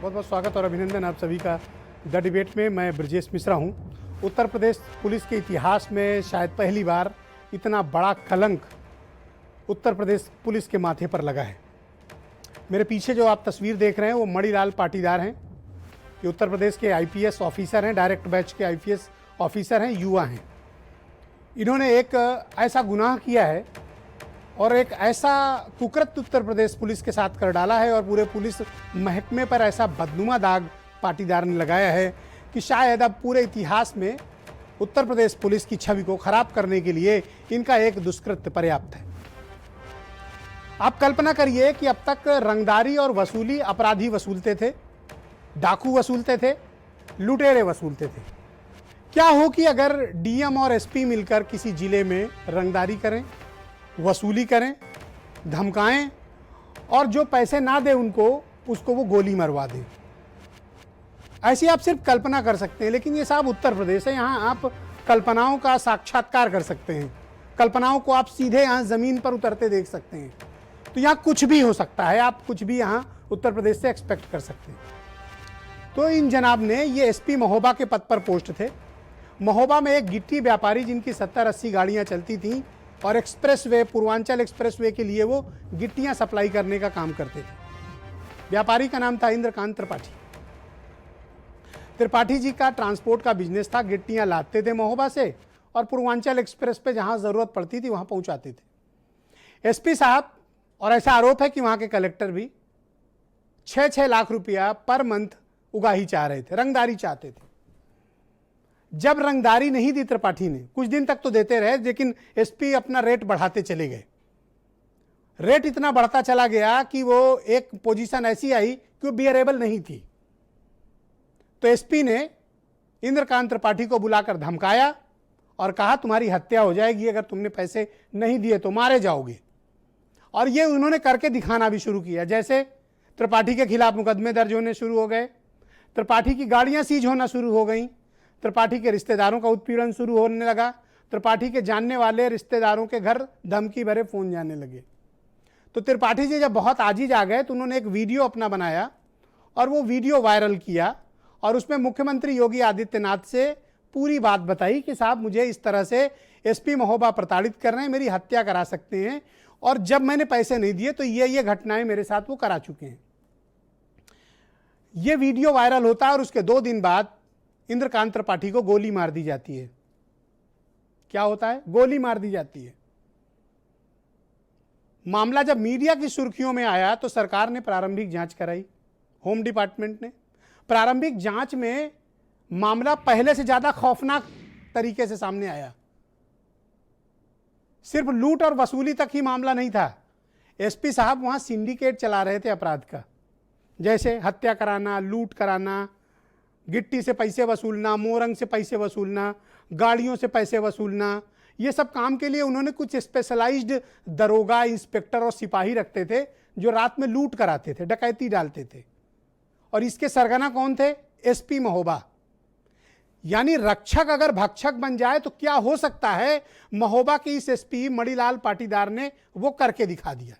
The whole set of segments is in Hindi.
बहुत बहुत स्वागत और अभिनंदन आप सभी का द डिबेट में। मैं ब्रजेश मिश्रा हूं। उत्तर प्रदेश पुलिस के इतिहास में शायद पहली बार इतना बड़ा कलंक उत्तर प्रदेश पुलिस के माथे पर लगा है। मेरे पीछे जो आप तस्वीर देख रहे हैं वो मणिलाल पाटीदार हैं। ये उत्तर प्रदेश के आईपीएस ऑफिसर हैं, डायरेक्ट बैच के आईपीएस ऑफिसर हैं, युवा हैं। इन्होंने एक ऐसा गुनाह किया है और एक ऐसा कुकृत्य उत्तर प्रदेश पुलिस के साथ कर डाला है और पूरे पुलिस महकमे पर ऐसा बदनुमा दाग पाटीदार ने लगाया है कि शायद अब पूरे इतिहास में उत्तर प्रदेश पुलिस की छवि को खराब करने के लिए इनका एक दुष्कृत्य पर्याप्त है। आप कल्पना करिए कि अब तक रंगदारी और वसूली अपराधी वसूलते थे, डाकू वसूलते थे, लुटेरे वसूलते थे। क्या हो कि अगर डीएम और एसपी मिलकर किसी जिले में रंगदारी करें, वसूली करें, धमकाएं और जो पैसे ना दे उसको वो गोली मरवा दें। ऐसी आप सिर्फ कल्पना कर सकते हैं, लेकिन ये साहब उत्तर प्रदेश है। यहाँ आप कल्पनाओं का साक्षात्कार कर सकते हैं, कल्पनाओं को आप सीधे यहाँ जमीन पर उतरते देख सकते हैं। तो यहाँ कुछ भी हो सकता है, आप कुछ भी यहाँ उत्तर प्रदेश से एक्सपेक्ट कर सकते हैं। तो इन जनाब ने ये एसपी महोबा के पद पर पोस्ट थे। महोबा में एक गिट्टी व्यापारी जिनकी 70-80 गाड़ियाँ चलती थीं और एक्सप्रेसवे, पूर्वांचल एक्सप्रेसवे के लिए वो गिट्टियां सप्लाई करने का काम करते थे। व्यापारी का नाम था इंद्रकांत त्रिपाठी। त्रिपाठी जी का ट्रांसपोर्ट का बिजनेस था, गिट्टियां लाते थे महोबा से और पूर्वांचल एक्सप्रेस पे जहां जरूरत पड़ती थी वहां पहुंचाते थे। एसपी साहब, और ऐसा आरोप है कि वहां के कलेक्टर भी 6-6 लाख रुपया पर मंथ उगाही चाह रहे थे, रंगदारी चाहते थे। जब रंगदारी नहीं दी त्रिपाठी ने, कुछ दिन तक तो देते रहे, लेकिन एसपी अपना रेट बढ़ाते चले गए। रेट इतना बढ़ता चला गया कि वो एक पोजीशन ऐसी आई कि वो बियरेबल नहीं थी। तो एसपी ने इंद्रकांत त्रिपाठी को बुलाकर धमकाया और कहा तुम्हारी हत्या हो जाएगी, अगर तुमने पैसे नहीं दिए तो मारे जाओगे। और ये उन्होंने करके दिखाना भी शुरू किया। जैसे त्रिपाठी के खिलाफ मुकदमे दर्ज होने शुरू हो गए, त्रिपाठी की गाड़ियां सीज होना शुरू हो गई, त्रिपाठी के रिश्तेदारों का उत्पीड़न शुरू होने लगा, त्रिपाठी के जानने वाले रिश्तेदारों के घर धमकी भरे फोन जाने लगे। तो त्रिपाठी जी जब बहुत आजिज आ गए तो उन्होंने एक वीडियो अपना बनाया और वो वीडियो वायरल किया और उसमें मुख्यमंत्री योगी आदित्यनाथ से पूरी बात बताई कि साहब मुझे इस तरह से एसपी महोबा प्रताड़ित कर रहे हैं, मेरी हत्या करा सकते हैं और जब मैंने पैसे नहीं दिए तो ये घटनाएं मेरे साथ वो करा चुके हैं। ये वीडियो वायरल होता है और उसके 2 दिन बाद इंद्रकांत त्रिपाठी को गोली मार दी जाती है। क्या होता है? गोली मार दी जाती है। मामला जब मीडिया की सुर्खियों में आया तो सरकार ने प्रारंभिक जांच कराई, होम डिपार्टमेंट ने। प्रारंभिक जांच में मामला पहले से ज्यादा खौफनाक तरीके से सामने आया। सिर्फ लूट और वसूली तक ही मामला नहीं था। एसपी साहब वहां सिंडिकेट चला रहे थे अपराध का, जैसे हत्या कराना, लूट कराना, गिट्टी से पैसे वसूलना, मोरंग से पैसे वसूलना, गाड़ियों से पैसे वसूलना। ये सब काम के लिए उन्होंने कुछ स्पेशलाइज्ड दरोगा, इंस्पेक्टर और सिपाही रखते थे जो रात में लूट कराते थे, डकैती डालते थे। और इसके सरगना कौन थे? एसपी महोबा। यानी रक्षक अगर भक्षक बन जाए तो क्या हो सकता है, महोबा के इस एसपी मणिलाल पाटीदार ने वो करके दिखा दिया।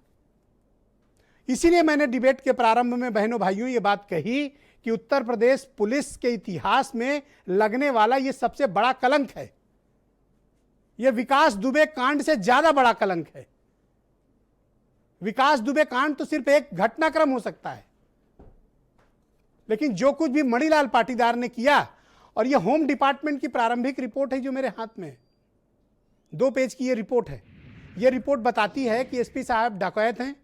इसीलिए मैंने डिबेट के प्रारंभ में बहनों भाइयों ये बात कही कि उत्तर प्रदेश पुलिस के इतिहास में लगने वाला यह सबसे बड़ा कलंक है। यह विकास दुबे कांड से ज्यादा बड़ा कलंक है। विकास दुबे कांड तो सिर्फ एक घटनाक्रम हो सकता है, लेकिन जो कुछ भी मणिलाल पाटीदार ने किया, और यह होम डिपार्टमेंट की प्रारंभिक रिपोर्ट है जो मेरे हाथ में है, 2 पेज की यह रिपोर्ट है। यह रिपोर्ट बताती है कि एसपी साहब डकैत हैं,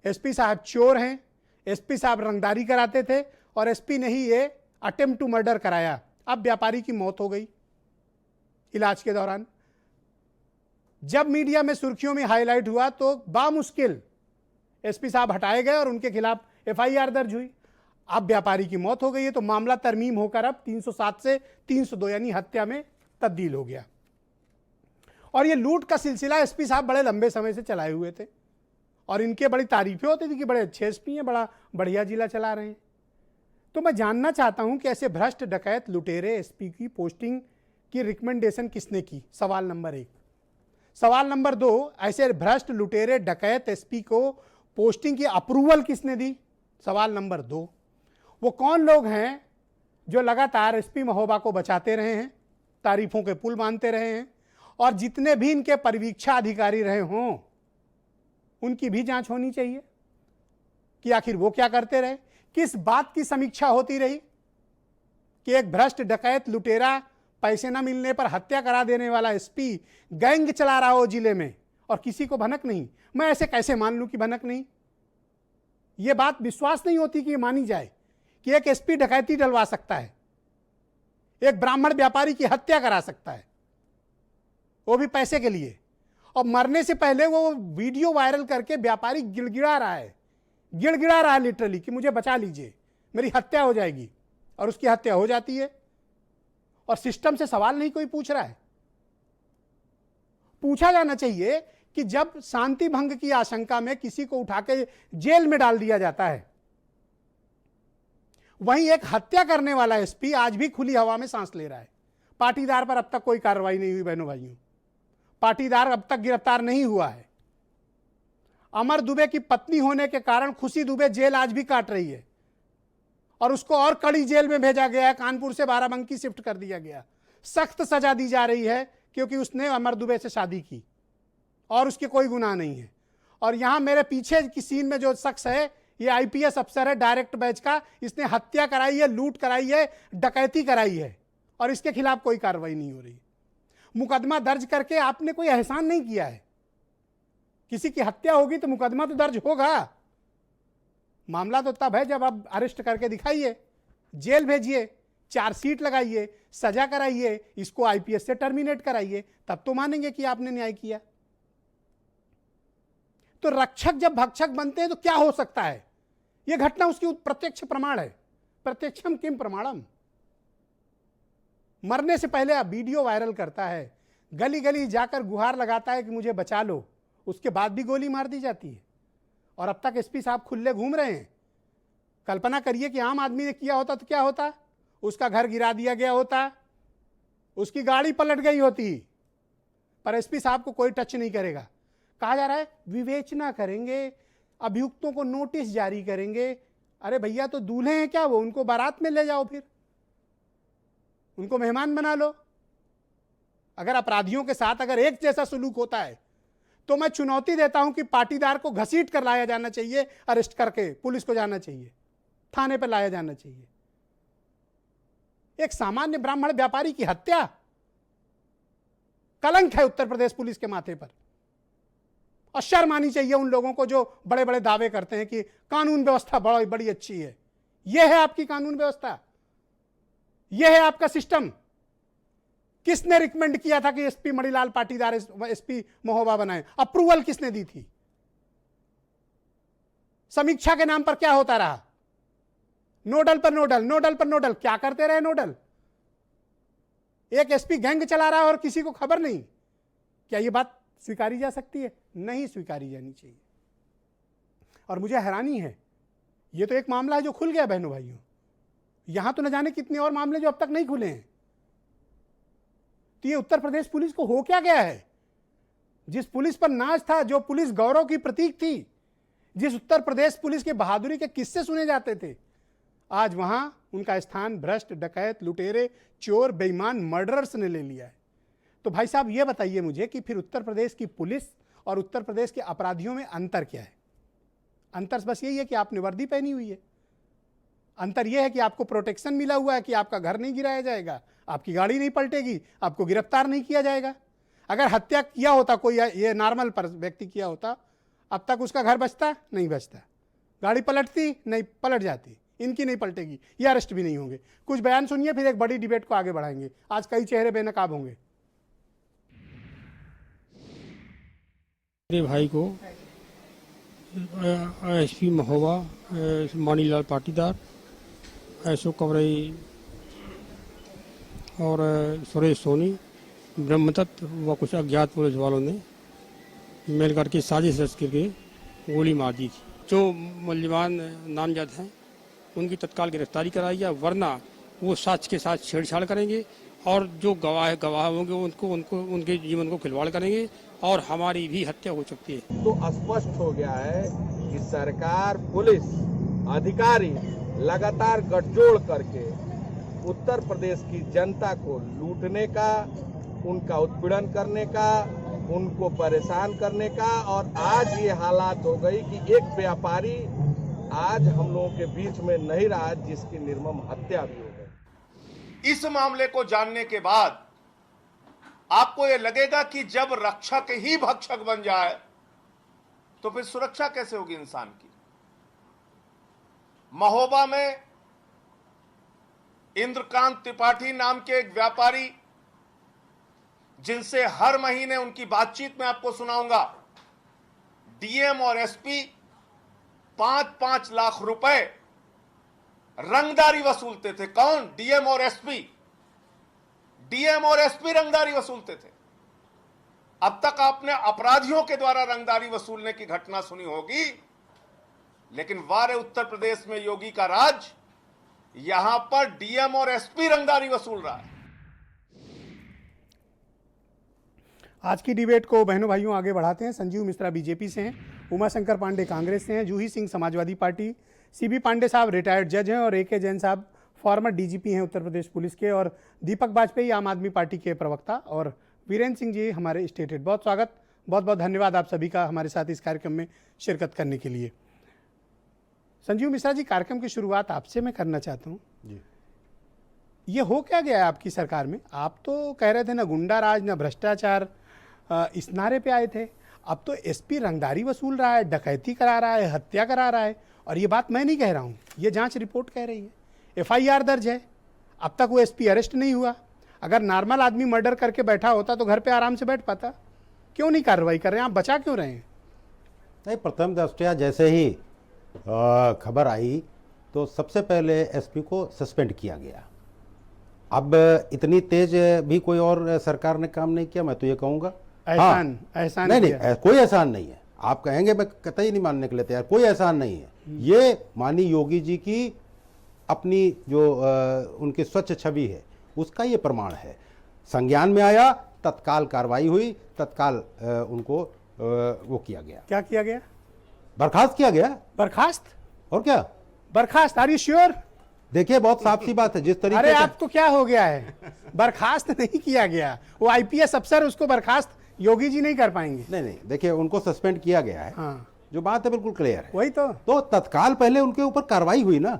एसपी साहब चोर हैं, एसपी साहब रंगदारी कराते थे और एसपी ने ही ये अटेम्प्ट टू मर्डर कराया। अब व्यापारी की मौत हो गई इलाज के दौरान। जब मीडिया में सुर्खियों में हाईलाइट हुआ तो बामुश्किल एसपी साहब हटाए गए और उनके खिलाफ एफआईआर दर्ज हुई। अब व्यापारी की मौत हो गई है तो मामला तरमीम होकर अब 307 से 302 यानी हत्या में तब्दील हो गया। और ये लूट का सिलसिला एसपी साहब बड़े लंबे समय से चलाए हुए थे और इनके बड़ी तारीफें होती थी कि बड़े अच्छे एसपी हैं, बड़ा बढ़िया जिला चला रहे हैं। तो मैं जानना चाहता हूं कि ऐसे भ्रष्ट डकैत लुटेरे एसपी की पोस्टिंग की रिकमेंडेशन किसने की? सवाल नंबर 1। सवाल नंबर 2, ऐसे भ्रष्ट लुटेरे डकैत एसपी को पोस्टिंग की अप्रूवल किसने दी? सवाल नंबर 2। वो कौन लोग हैं जो लगातार एसपी महोबा को बचाते रहे हैं, तारीफों के पुल बांधते रहे हैं, और जितने भी इनके परिवीक्षा अधिकारी रहे हों उनकी भी जांच होनी चाहिए कि आखिर वो क्या करते रहे। किस बात की समीक्षा होती रही कि एक भ्रष्ट डकैत लुटेरा, पैसे न मिलने पर हत्या करा देने वाला एसपी गैंग चला रहा हो जिले में और किसी को भनक नहीं। मैं ऐसे कैसे मान लूं कि भनक नहीं? यह बात विश्वास नहीं होती कि मानी जाए कि एक एसपी डकैती डलवा सकता है, एक ब्राह्मण व्यापारी की हत्या करा सकता है, वो भी पैसे के लिए। और मरने से पहले वो वीडियो वायरल करके व्यापारी गिड़गिड़ा रहा है लिटरली कि मुझे बचा लीजिए, मेरी हत्या हो जाएगी, और उसकी हत्या हो जाती है। और सिस्टम से सवाल नहीं कोई पूछ रहा है। पूछा जाना चाहिए कि जब शांति भंग की आशंका में किसी को उठा के जेल में डाल दिया जाता है, वहीं एक हत्या करने वाला एसपी आज भी खुली हवा में सांस ले रहा है। पाटीदार पर अब तक कोई कार्रवाई नहीं हुई बहनों भाइयों, पाटीदार अब तक गिरफ्तार नहीं हुआ है। अमर दुबे की पत्नी होने के कारण खुशी दुबे जेल आज भी काट रही है और उसको और कड़ी जेल में भेजा गया है। कानपुर से बाराबंकी शिफ्ट कर दिया गया, सख्त सजा दी जा रही है क्योंकि उसने अमर दुबे से शादी की और उसके कोई गुनाह नहीं है। और यहां मेरे पीछे की सीन में जो शख्स है, ये आईपीएस अफसर है डायरेक्ट बैच का, इसने हत्या कराई है, लूट कराई है, डकैती कराई है और इसके खिलाफ कोई कार्रवाई नहीं हो रही। मुकदमा दर्ज करके आपने कोई एहसान नहीं किया है। किसी की हत्या होगी तो मुकदमा तो दर्ज होगा, मामला तो तब है जब आप अरेस्ट करके दिखाइए, जेल भेजिए, चार्जशीट लगाइए, सजा कराइए, इसको आईपीएस से टर्मिनेट कराइए, तब तो मानेंगे कि आपने न्याय किया। तो रक्षक जब भक्षक बनते हैं तो क्या हो सकता है? यह घटना उसकी प्रत्यक्ष प्रमाण है। प्रत्यक्षम किम प्रमाणम। मरने से पहले आप वीडियो वायरल करता है, गली गली जाकर गुहार लगाता है कि मुझे बचा लो, उसके बाद भी गोली मार दी जाती है। और अब तक एसपी साहब खुले घूम रहे हैं। कल्पना करिए कि आम आदमी ने किया होता तो क्या होता? उसका घर गिरा दिया गया होता, उसकी गाड़ी पलट गई होती, पर एसपी साहब को कोई टच नहीं करेगा। कहा जा रहा है विवेचना करेंगे, अभियुक्तों को नोटिस जारी करेंगे। अरे भैया, तो दूल्हे हैं क्या वो? उनको बारात में ले जाओ, फिर उनको मेहमान बना लो। अगर अपराधियों के साथ अगर एक जैसा सलूक होता है तो मैं चुनौती देता हूं कि पाटीदार को घसीट कर लाया जाना चाहिए, अरेस्ट करके पुलिस को जाना चाहिए, थाने पर लाया जाना चाहिए। एक सामान्य ब्राह्मण व्यापारी की हत्या कलंक है उत्तर प्रदेश पुलिस के माथे पर। और शर्म आनी चाहिए उन लोगों को जो बड़े बड़े दावे करते हैं कि कानून व्यवस्था बड़ी अच्छी है। यह है आपकी कानून व्यवस्था, यह है आपका सिस्टम। किसने रिकमेंड किया था कि एसपी मणिलाल पाटीदार एसपी महोबा बनाए? अप्रूवल किसने दी थी? समीक्षा के नाम पर क्या होता रहा? नोडल पर नोडल, नोडल पर नोडल, क्या करते रहे नोडल? एक एसपी गैंग चला रहा है और किसी को खबर नहीं। क्या यह बात स्वीकारी जा सकती है? नहीं स्वीकारी जानी चाहिए। और मुझे हैरानी है, यह तो एक मामला है जो खुल गया बहनों भाइयों, यहां तो न जाने कितने और मामले जो अब तक नहीं खुले हैं। तो ये उत्तर प्रदेश पुलिस को हो क्या गया है? जिस पुलिस पर नाज था, जो पुलिस गौरव की प्रतीक थी, जिस उत्तर प्रदेश पुलिस के बहादुरी के किस्से सुने जाते थे, आज वहां उनका स्थान भ्रष्ट, डकैत, लुटेरे, चोर, बेईमान, मर्डरर्स ने ले लिया है। तो भाई साहब ये बताइए मुझे कि फिर उत्तर प्रदेश की पुलिस और उत्तर प्रदेश के अपराधियों में अंतर क्या है? अंतर बस यही है कि आपने वर्दी पहनी हुई है। अंतर यह है कि आपको प्रोटेक्शन मिला हुआ है कि आपका घर नहीं गिराया जाएगा, आपकी गाड़ी नहीं पलटेगी, आपको गिरफ्तार नहीं किया जाएगा। अगर हत्या किया होता कोई, ये नॉर्मल व्यक्ति किया होता, अब तक उसका घर बचता नहीं बचता, गाड़ी पलटती नहीं पलट जाती, इनकी नहीं पलटेगी, ये अरेस्ट भी नहीं होंगे। कुछ बयान सुनिए, फिर एक बड़ी डिबेट को आगे बढ़ाएंगे। आज कई चेहरे बेनकाब होंगे। मेरे भाई को एसपी महोबा, मणिलाल पाटीदार, अशोक कवरई और सुरेश सोनी, ब्रह्मदत्त व कुछ अज्ञात पुलिस वालों ने मिल करके साजिश रच करके गोली मार दी थी। जो मूल्यवान नामजद हैं उनकी तत्काल गिरफ्तारी कराई है, वरना वो साक्ष्य के साथ छेड़छाड़ करेंगे और जो गवाह होंगे उनको उनके जीवन को खिलवाड़ करेंगे और हमारी भी हत्या हो सकती है। तो स्पष्ट हो गया है कि सरकार, पुलिस अधिकारी लगातार गठजोड़ करके उत्तर प्रदेश की जनता को लूटने का, उनका उत्पीड़न करने का, उनको परेशान करने का, और आज ये हालात हो गई कि एक व्यापारी आज हम लोगों के बीच में नहीं रहा, जिसकी निर्मम हत्या भी हो गई। इस मामले को जानने के बाद आपको यह लगेगा कि जब रक्षक ही भक्षक बन जाए तो फिर सुरक्षा कैसे होगी इंसान की। महोबा में इंद्रकांत त्रिपाठी नाम के एक व्यापारी, जिनसे हर महीने उनकी बातचीत में आपको सुनाऊंगा, डीएम और एसपी 5-5 लाख रुपए रंगदारी वसूलते थे। कौन? डीएम और एसपी। डीएम और एसपी रंगदारी वसूलते थे। अब तक आपने अपराधियों के द्वारा रंगदारी वसूलने की घटना सुनी होगी, लेकिन वारे उत्तर प्रदेश में योगी का राज, यहां पर डीएम और एसपी रंगदारी वसूल रहा है। आज की डिबेट को बहनों भाइयों आगे बढ़ाते हैं। संजीव मिश्रा बीजेपी से हैं, उमाशंकर पांडे कांग्रेस से हैं, जूही सिंह समाजवादी पार्टी, सीबी पांडे साहब रिटायर्ड जज हैं और AK जैन साहब फॉर्मर डीजीपी हैं उत्तर प्रदेश पुलिस के, और दीपक बाजपेयी आम आदमी पार्टी के प्रवक्ता, और वीरेंद्र सिंह जी हमारे स्टेट हेड। बहुत स्वागत, बहुत बहुत धन्यवाद आप सभी का हमारे साथ इस कार्यक्रम में शिरकत करने के लिए। संजीव मिश्रा जी, कार्यक्रम की शुरुआत आपसे मैं करना चाहता हूँ जी। ये हो क्या गया है आपकी सरकार में? आप तो कह रहे थे ना गुंडा राज ना भ्रष्टाचार, इस नारे पे आए थे। अब तो एसपी रंगदारी वसूल रहा है, डकैती करा रहा है, हत्या करा रहा है, और ये बात मैं नहीं कह रहा हूँ, ये जांच रिपोर्ट कह रही है। FIR दर्ज है, अब तक वो एसपी अरेस्ट नहीं हुआ। अगर नॉर्मल आदमी मर्डर करके बैठा होता तो घर पे आराम से बैठ पाता। क्यों नहीं कार्रवाई कर रहे हैं आप? बचा क्यों रहे हैं? नहीं, प्रथम दृष्टया जैसे ही खबर आई तो सबसे पहले एसपी को सस्पेंड किया गया। अब इतनी तेज भी कोई और सरकार ने काम नहीं किया, मैं तो ये कहूँगा। एहसान एहसान नहीं, कोई एहसान नहीं है। आप कहेंगे, मैं कतई नहीं मानने के लिए तैयार, कोई एहसान नहीं है। ये माननीय योगी जी की अपनी जो उनकी स्वच्छ छवि है उसका ये प्रमाण है। संज्ञान में आया, तत्काल कार्रवाई हुई, तत्काल उनको वो किया गया। क्या किया गया? बर्खास्त किया गया। बर्खास्त? और क्या बर्खास्त? Are you sure? देखिए, बहुत साफ सी बात है। जिस तरीके अरे से आपको क्या हो गया है? बर्खास्त नहीं किया गया, वो IPS अफसर, उसको बर्खास्त योगी जी नहीं कर पाएंगे। नहीं, देखिए, उनको सस्पेंड किया गया है। हाँ, जो बात है बिल्कुल क्लियर है। वही तो तत्काल पहले उनके ऊपर कार्रवाई हुई ना।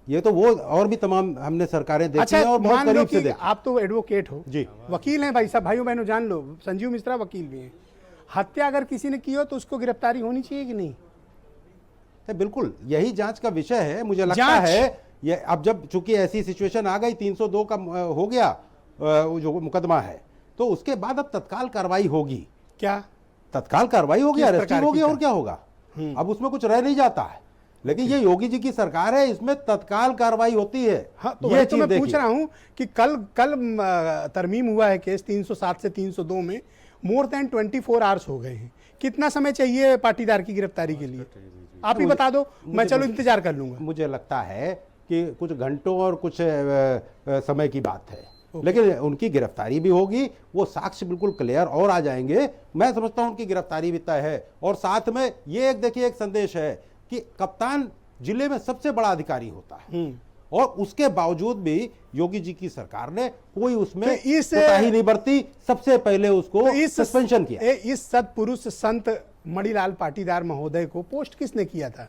ये तो वो और भी तमाम हमने सरकारें देखी अच्छा, हैं और बहुत मान लो करीब से कि देखी। आप तो एडवोकेट हो जी, वकील हैं भाई साहब, भाइयों बहनों जान लो, संजीव मिश्रा वकील भी हैं। हत्या अगर किसी ने की हो तो उसको गिरफ्तारी होनी चाहिए कि नहीं? बिल्कुल, यही जांच का विषय है। मुझे लगता है ये अब जब चूंकि ऐसी सिचुएशन आ गई, 302 का हो गया जो मुकदमा है, तो उसके बाद अब तत्काल कार्रवाई होगी। क्या तत्काल कार्रवाई होगी, किस अरेस्टिंग प्रकार होगी, की और क्या होगा? अब उसमें कुछ रह नहीं जाता है। लेकिन ये योगी जी की सरकार है, इसमें तत्काल कार्रवाई होती है। हाँ, तो ये वही तो मैं चीज पूछ रहा हूं कि कल तरमीम हुआ है केस 307 से 302 में, मोर देन 24 आवर्स हो गए हैं। कितना समय चाहिए पाटीदार की गिरफ्तारी के लिए? आप ही बता दो, मैं चलो इंतजार कर लूंगा। मुझे लगता है कि कुछ घंटों और कुछ समय की बात है, लेकिन उनकी गिरफ्तारी भी होगी। वो साक्ष्य बिल्कुल क्लियर और आ जाएंगे। मैं समझता हूं उनकी गिरफ्तारी भी तय है। और साथ में ये एक देखिए, एक संदेश है कि कप्तान जिले में सबसे बड़ा अधिकारी होता है, और उसके बावजूद भी योगी जी की सरकार ने कोई उसमें कोताही नहीं बरती। सबसे पहले उसको सस्पेंशन किया। इस सत्पुरुष संत मणिलाल पाटीदार महोदय को पोस्ट किसने किया था?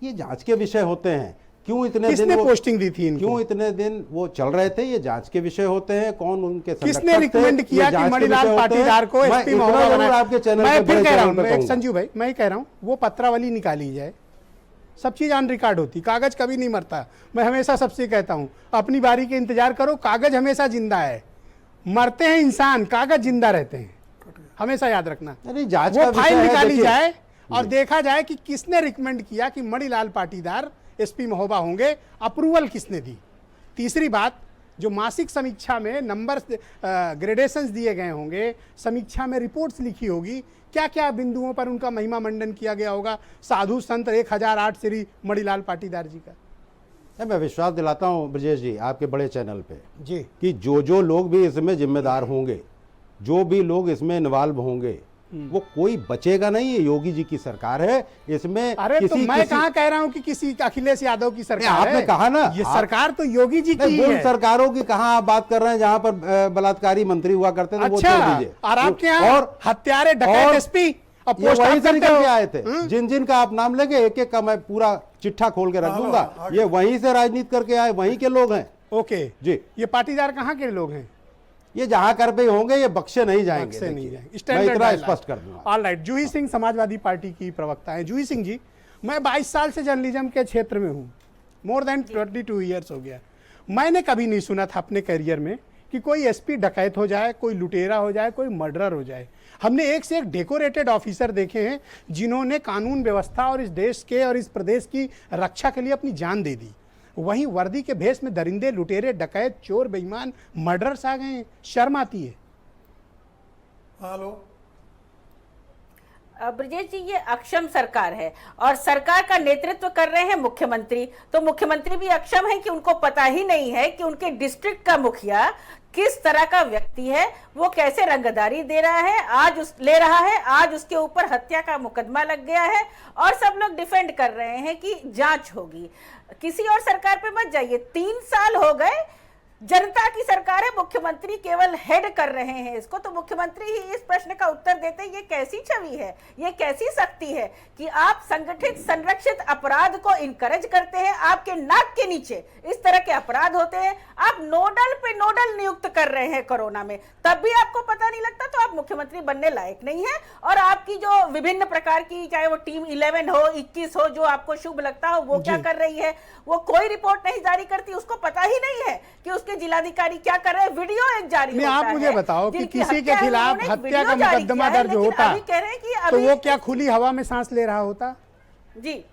ये जांच के विषय होते हैं। क्यों इतने किसने दिन पोस्टिंग दी थी इनको? क्यों इतने दिन वो चल रहे थे? ये जांच के विषय होते हैं। कौन उनके किसने रिकमेंड किया कि मणिलाल पाटीदार को एसपी महोदय बनाया? आपके चैनल मैं पे फिर कह रहा हूं, कहूंगा। संजीव भाई, मैं कह रहा हूं वो पत्रावली निकाली जाए, सब चीज ऑन रिकॉर्ड होती। कागज कभी नहीं मरता। मैं हमेशा सबसे कहता हूं, अपनी बारी के इंतजार करो, कागज हमेशा जिंदा है। मरते हैं इंसान, कागज जिंदा रहते हैं, हमेशा याद रखना। जांच वो फाइल निकाली जाए और देखा जाए कि किसने रिकमेंड किया कि मणिलाल पाटीदार एसपी महोबा होंगे, अप्रूवल किसने दी। तीसरी बात, जो मासिक समीक्षा में नंबर ग्रेडेशंस दिए गए होंगे, समीक्षा में रिपोर्ट्स लिखी होगी, क्या क्या बिंदुओं पर उनका महिमा मंडन किया गया होगा साधु संत 1008 श्री मणिलाल पाटीदार जी का। मैं विश्वास दिलाता हूं ब्रजेश जी, आपके बड़े चैनल पे जी, कि जो लोग भी इसमें जिम्मेदार होंगे, जो भी लोग इसमें इन्वॉल्व होंगे, वो कोई बचेगा नहीं। ये योगी जी की सरकार है, इसमें अरे तो मैं कहाँ कह रहा हूँ कि किसी अखिलेश यादव की सरकार है। आपने कहा ना, ये सरकार तो योगी जी की उन है। सरकारों की कहाँ आप बात कर रहे हैं जहां पर बलात्कारी मंत्री हुआ करते थे, वो अच्छा, छोड़ दीजिए। और आपके यहाँ और हत्यारे डकैत एसपी और ये पोस्ट वहीं से ऑफिस निकल के करते आए हो। थे, जिन जिन का आप नाम लेंगे एक एक का मैं पूरा चिट्ठा खोल के रख दूंगा। ये वहीं से राजनीति करके आए, वहीं के लोग हैं। ओके जी, ये पाटीदार कहाँ के लोग हैं? ये जहां कर पे होंगे ये बख्शे नहीं जाएंगे। से नहीं देखिए, जाएंगे। मैं स्टैंडर्ड इतना डायलॉग। स्पष्ट कर दूंगा। ऑलराइट, जूही सिंह समाजवादी पार्टी की प्रवक्ता है। जूही सिंह जी, मैं 22 साल से जर्नलिज्म के क्षेत्र में हूँ, मोर देन 22 ईयर्स हो गया। मैंने कभी नहीं सुना था अपने करियर में कि कोई एसपी डकैत हो जाए, कोई लुटेरा हो जाए, कोई मर्डरर हो जाए। हमने एक से एक डेकोरेटेड ऑफिसर देखे हैं जिन्होंने कानून व्यवस्था और इस देश के और इस प्रदेश की रक्षा के लिए अपनी जान दे दी। वहीं वर्दी के भेष में दरिंदे, लुटेरे, डकैत, चोर, बेईमान, मर्डरर्स आ गए हैं। शर्म आती है। हेलो ब्रजेश जी, ये अक्षम सरकार है और सरकार का नेतृत्व कर रहे हैं मुख्यमंत्री। तो मुख्यमंत्री भी अक्षम है कि उनको पता ही नहीं है कि उनके डिस्ट्रिक्ट का मुखिया किस तरह का व्यक्ति है, वो कैसे रंगदारी दे रहा है, ले रहा है। आज उसके ऊपर हत्या का मुकदमा लग गया है और सब लोग डिफेंड कर रहे हैं कि जांच होगी। किसी और सरकार पे मत जाइए। 3 साल हो गए, जनता की सरकार है, मुख्यमंत्री केवल हेड कर रहे हैं इसको। तो मुख्यमंत्री ही इस प्रश्न का उत्तर देते, ये कैसी छवि है, ये कैसी शक्ति है कि आप संगठित संरक्षित अपराध को इनकरेज करते हैं। आपके नाक के नीचे इस तरह के अपराध होते हैं। आप नोडल पे नोडल नियुक्त कर रहे हैं कोरोना में, तब भी आपको पता नहीं लगता। तो आप मुख्यमंत्री बनने लायक नहीं है। और आपकी जो विभिन्न प्रकार की, चाहे वो टीम 11 हो, 21 हो, जो आपको शुभ लगता हो, वो क्या कर रही है, वो कोई रिपोर्ट नहीं जारी करती। उसको पता ही नहीं है कि उसके जिलाधिकारी क्या कर रहे हैं। वीडियो एक जारी होता है। आप मुझे बताओ कि किसी के खिलाफ हत्या का मुकदमा दर्ज होता अभी कह रहे हैं कि तो वो क्या खुली हवा में सांस ले रहा होता? जी,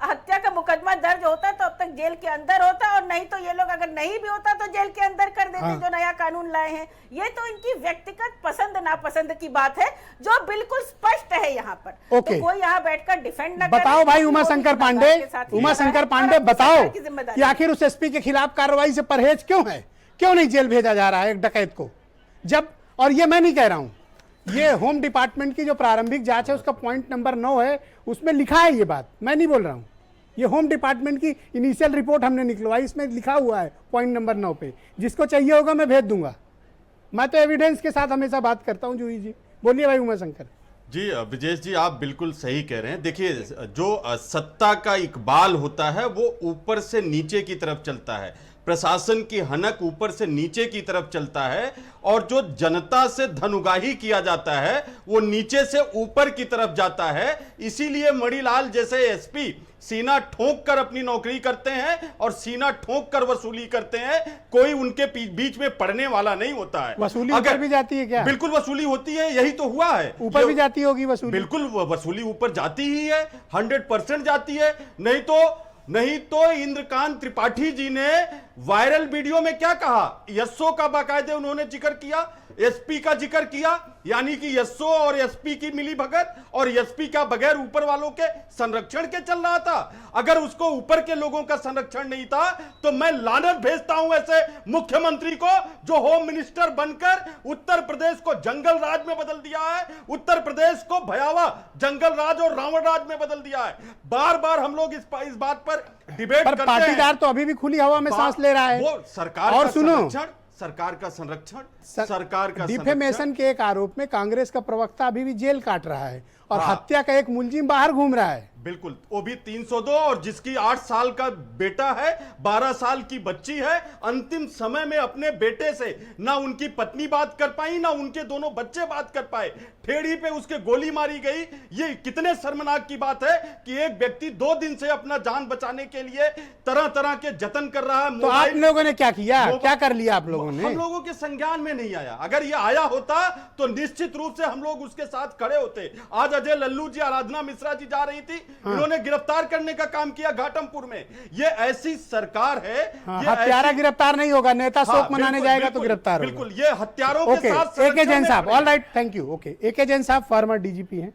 हत्या का मुकदमा दर्ज होता तो अब तक जेल के अंदर होता, और नहीं तो ये लोग अगर नहीं भी होता तो जेल के अंदर कर देते। जो नया कानून लाए हैं, ये तो इनकी व्यक्तिगत पसंद नापसंद की बात है जो बिल्कुल स्पष्ट है यहाँ पर। तो कोई यहाँ बैठकर डिफेंड ना बताओ भाई उमाशंकर पांडे, बताओ कि आखिर उस एसपी के खिलाफ कार्रवाई से परहेज क्यों है? क्यों नहीं जेल भेजा जा रहा है एक डकैत को? जब, और ये मैं नहीं कह रहा हूं, ये होम डिपार्टमेंट की जो प्रारंभिक जांच है उसका पॉइंट नंबर 9 है, उसमें लिखा है ये बात, मैं नहीं बोल रहा हूं। ये होम डिपार्टमेंट की इनिशियल रिपोर्ट हमने निकलवाई, इसमें लिखा हुआ है पॉइंट नंबर 9 पे। जिसको चाहिए होगा मैं भेज दूंगा। मैं तो एविडेंस के साथ हमेशा बात करता हूं। जूही जी बोलिए। भाई उमाशंकर जी, ब्रजेश जी आप बिल्कुल सही कह रहे हैं। देखिए, जो सत्ता का इकबाल होता है वो ऊपर से नीचे की तरफ चलता है। प्रशासन की हनक ऊपर से नीचे की तरफ चलता है, और जो जनता से धनुगाही किया जाता है वो नीचे से ऊपर की तरफ जाता है। इसीलिए मणिलाल जैसे एसपी सीना ठोक कर अपनी नौकरी करते हैं और सीना ठोक कर वसूली करते हैं। कोई उनके बीच में पड़ने वाला नहीं होता है। वसूली ऊपर भी जाती है क्या? बिल्कुल वसूली होती है, यही तो हुआ है। ऊपर भी जाती होगी वसूली? बिल्कुल वसूली ऊपर जाती ही है, 100% जाती है। नहीं तो इंद्रकांत त्रिपाठी जी ने वायरल वीडियो में क्या कहा, यस्सो का बाकायदे उन्होंने जिक्र किया, एसपी का जिक्र किया, यानी कि यस्सो और एसपी की मिली भगत, और एसपी का बगैर ऊपर वालों के संरक्षण के चल रहा था। अगर उसको ऊपर के लोगों का संरक्षण नहीं था तो मैं लानत भेजता हूं ऐसे मुख्यमंत्री को जो होम मिनिस्टर बनकर उत्तर प्रदेश को जंगल राज में बदल दिया है, उत्तर प्रदेश को भयावह जंगल राज और रावण राज में बदल दिया है। बार बार हम लोग इस बात पर डिबेट करते हैं। पाटीदार तो अभी भी खुली हवा में सांस ले रहा है। वो सरकार और का सुनो, सरकार का संरक्षण डिफेमेशन के एक आरोप में कांग्रेस का प्रवक्ता अभी भी जेल काट रहा है, और हत्या का एक मुलजिम बाहर घूम रहा है। बिल्कुल, वो भी 302, और जिसकी 8 साल का बेटा है, 12 साल की बच्ची है। अंतिम समय में अपने बेटे से ना उनकी पत्नी बात कर पाई, ना उनके दोनों बच्चे बात कर पाए। ठेड़ी पे उसके गोली मारी गई। ये कितने शर्मनाक की बात है कि एक व्यक्ति 2 दिन से अपना जान बचाने के लिए तरह तरह के जतन कर रहा है। तो आप लोगों ने क्या किया, क्या कर लिया आप लोगों ने? हम लोगों के संज्ञान में नहीं आया। अगर ये आया होता तो निश्चित रूप से हम लोग उसके साथ खड़े होते। आज अजय लल्लू जी, आराधना मिश्रा जी जा रही थी, इन्होंने गिरफ्तार करने का काम किया घाटमपुर में। ये ऐसी सरकार है। हत्यारा गिरफ्तार नहीं होगा, नेता शोक मनाने जाएगा तो गिरफ्तार होगा। बिल्कुल, ये हत्यारों के साथ। एके जैन साहब, all right, thank you. Okay, AK Jain साहब फॉर्मर डीजीपी हैं।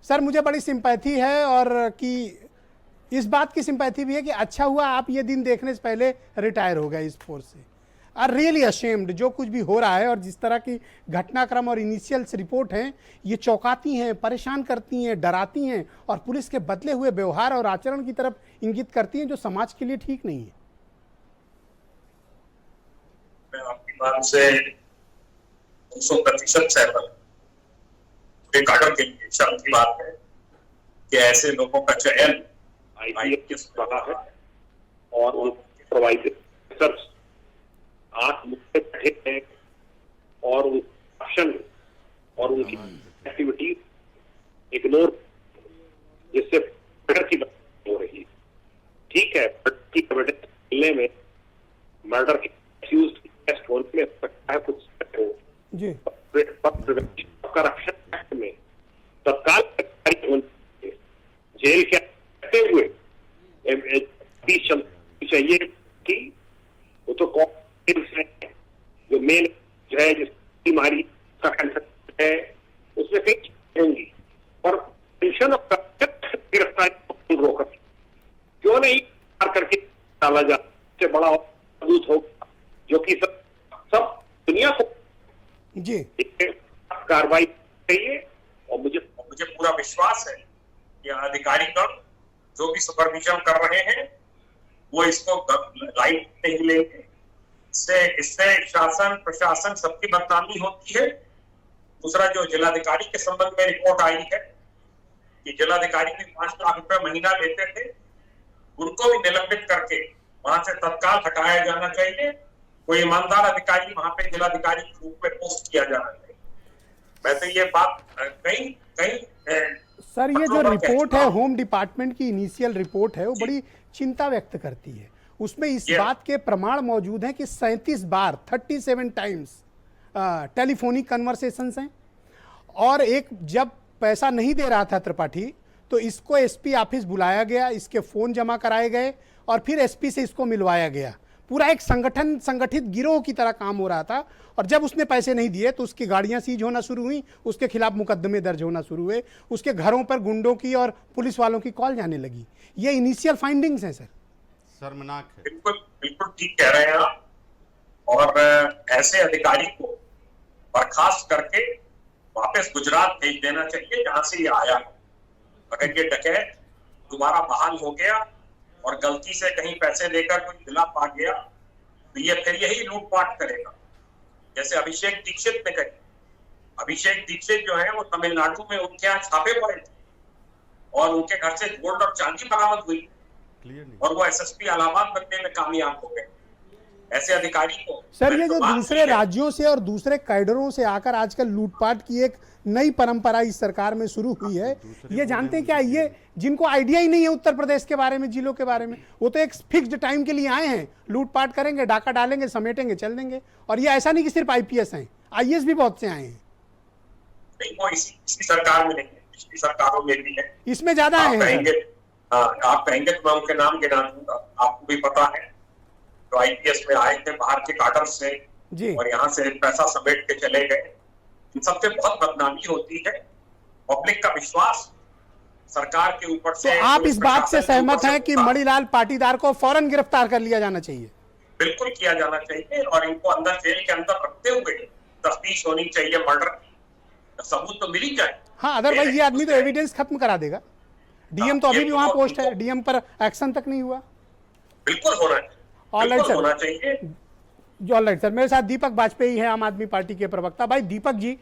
सर, मुझे बड़ी सिंपैथी है, और कि इस बात की सिंपैथी भी है कि अच्छा हुआ आप ये दिन देखने से पहले रिटायर हो गए इस फोर्स से। Are really ashamed. जो कुछ भी हो रहा है और जिस तरह की घटनाक्रम और इनिशियल्स रिपोर्ट हैं, ये चौंकाती हैं, परेशान करती हैं, डराती हैं और पुलिस के बदले हुए व्यवहार और आचरण की तरफ इंगित करती हैं, जो समाज के लिए ठीक नहीं है। मैं आपकी बात से 200% सहमत। एक आर्डर के लिए शर्म की बात है कि ऐसे लोगों का चयन आईपीएस रहा है और वो प्रोवाइडर 8 मुद्दे बैठे हैं और एक्शन और उनकी एक्टिविटीज इग्नोर, जिससे मर्डर की बात हो रही है। ठीक है, की एविडेंस मिलने में, मर्डर के एक्यूज्ड की अरेस्ट होने में सकता है कुछ जी, करप्शन एक्ट में तत्काल जेल के रहते हुए चाहिए कि वो तो कौन जो मेन जो है जिसकी बीमारी का कैंसर है उसमें कई चीजें होंगी, पर पेंशन और गिरफ्तारी रोक क्यों नहीं करके डाला जा, इससे बड़ा मजबूत होगा जो कि सब दुनिया को जी कार्रवाई चाहिए। और मुझे पूरा विश्वास है कि अधिकारीगण जो भी सुपरविजन कर रहे हैं वो इसको लाइट नहीं लेंगे। इससे शासन प्रशासन सबकी बदनामी होती है। दूसरा, जो जिलाधिकारी के संबंध में रिपोर्ट आई है कि जिलाधिकारी भी 5 लाख रुपए महीना लेते थे, उनको भी निलंबित करके वहां से तत्काल हटाया जाना चाहिए। कोई ईमानदार अधिकारी वहां पे जिलाधिकारी के रूप में पोस्ट किया जाना चाहिए। मैं तो ये बात कहीं सर, ये जो रिपोर्ट है होम डिपार्टमेंट की इनिशियल रिपोर्ट है, वो बड़ी चिंता व्यक्त करती है। उसमें इस बात के प्रमाण मौजूद हैं कि 37 बार 37 टाइम्स टेलीफोनिक कन्वर्सेशंस हैं और एक जब पैसा नहीं दे रहा था त्रिपाठी तो इसको एसपी ऑफिस बुलाया गया, इसके फ़ोन जमा कराए गए और फिर एसपी से इसको मिलवाया गया। पूरा एक संगठित गिरोह की तरह काम हो रहा था और जब उसने पैसे नहीं दिए तो उसकी गाड़ियां सीज होना शुरू हुई, उसके खिलाफ मुकदमे दर्ज होना शुरू हुए, उसके घरों पर गुंडों की और पुलिस वालों की कॉल जाने लगी। ये इनिशियल फाइंडिंग्स हैं सर। शर्मनाक है। बिल्कुल ठीक कह रहे हैं आप। और ऐसे अधिकारी को बर्खास्त करके वापस गुजरात भेज देना चाहिए जहां से ये आया। अगर ये डकैत दोबारा बहाल हो गया और गलती से कहीं पैसे लेकर कोई जिला पा गया तो ये फिर यही लूटपाट करेगा जैसे अभिषेक दीक्षित ने कही। अभिषेक दीक्षित जो है वो तमिलनाडु में उनके यहाँ छापे पड़े थे और उनके घर से गोल्ड और चांदी बरामद हुई और वो एसएसपी इलाहाबाद बनने में कामयाब हो गए। ऐसे अधिकारी को सर, ये जो दूसरे राज्यों से और दूसरे कैडरों से आकर आजकल लूटपाट की एक नई परंपरा इस सरकार में शुरू हुई है, ये जानते हैं क्या, ये जिनको आइडिया ही नहीं है उत्तर प्रदेश के बारे में, जिलों के बारे में, वो तो एक फिक्स्ड टाइम के लिए आए हैं, लूटपाट करेंगे, डाका डालेंगे, समेटेंगे, चल देंगे। और ये ऐसा नहीं कि सिर्फ आईपीएस हैं, आईएएस भी बहुत से आए हैं। नहीं, वो इसी सरकार में नहीं है, पिछली सरकारों में भी है, इसमें ज्यादा आए हैं। आप कहेंगे तो मैं उनके नाम गिना दूंगा, आपको भी पता है। तो आईपीएस में आए थे बाहर के काडर से जी, और यहाँ से पैसा समेट के चले गए। इन सबसे बहुत बदनामी होती है, पब्लिक का विश्वास सरकार के ऊपर से। तो आप इस बात से सहमत हैं कि मणिलाल पाटीदार को फौरन गिरफ्तार कर लिया जाना चाहिए? बिल्कुल किया जाना चाहिए और इनको अंदर जेल के अंदर रखते हुए तफ्तीश होनी चाहिए मर्डर की, सबूत तो मिल ही जाए। हाँ, अदरवाइज ये आदमी तो एविडेंस खत्म करा देगा। डीएम तो अभी भी वहां पोस्ट है, डीएम पर एक्शन तक नहीं हुआ। बिल्कुल होना चाहिए, होना चाहिए। ऑलराइट सर, मेरे साथ दीपक बाजपेयी है, आम आदमी पार्टी के प्रवक्ता। भाई दीपक जी,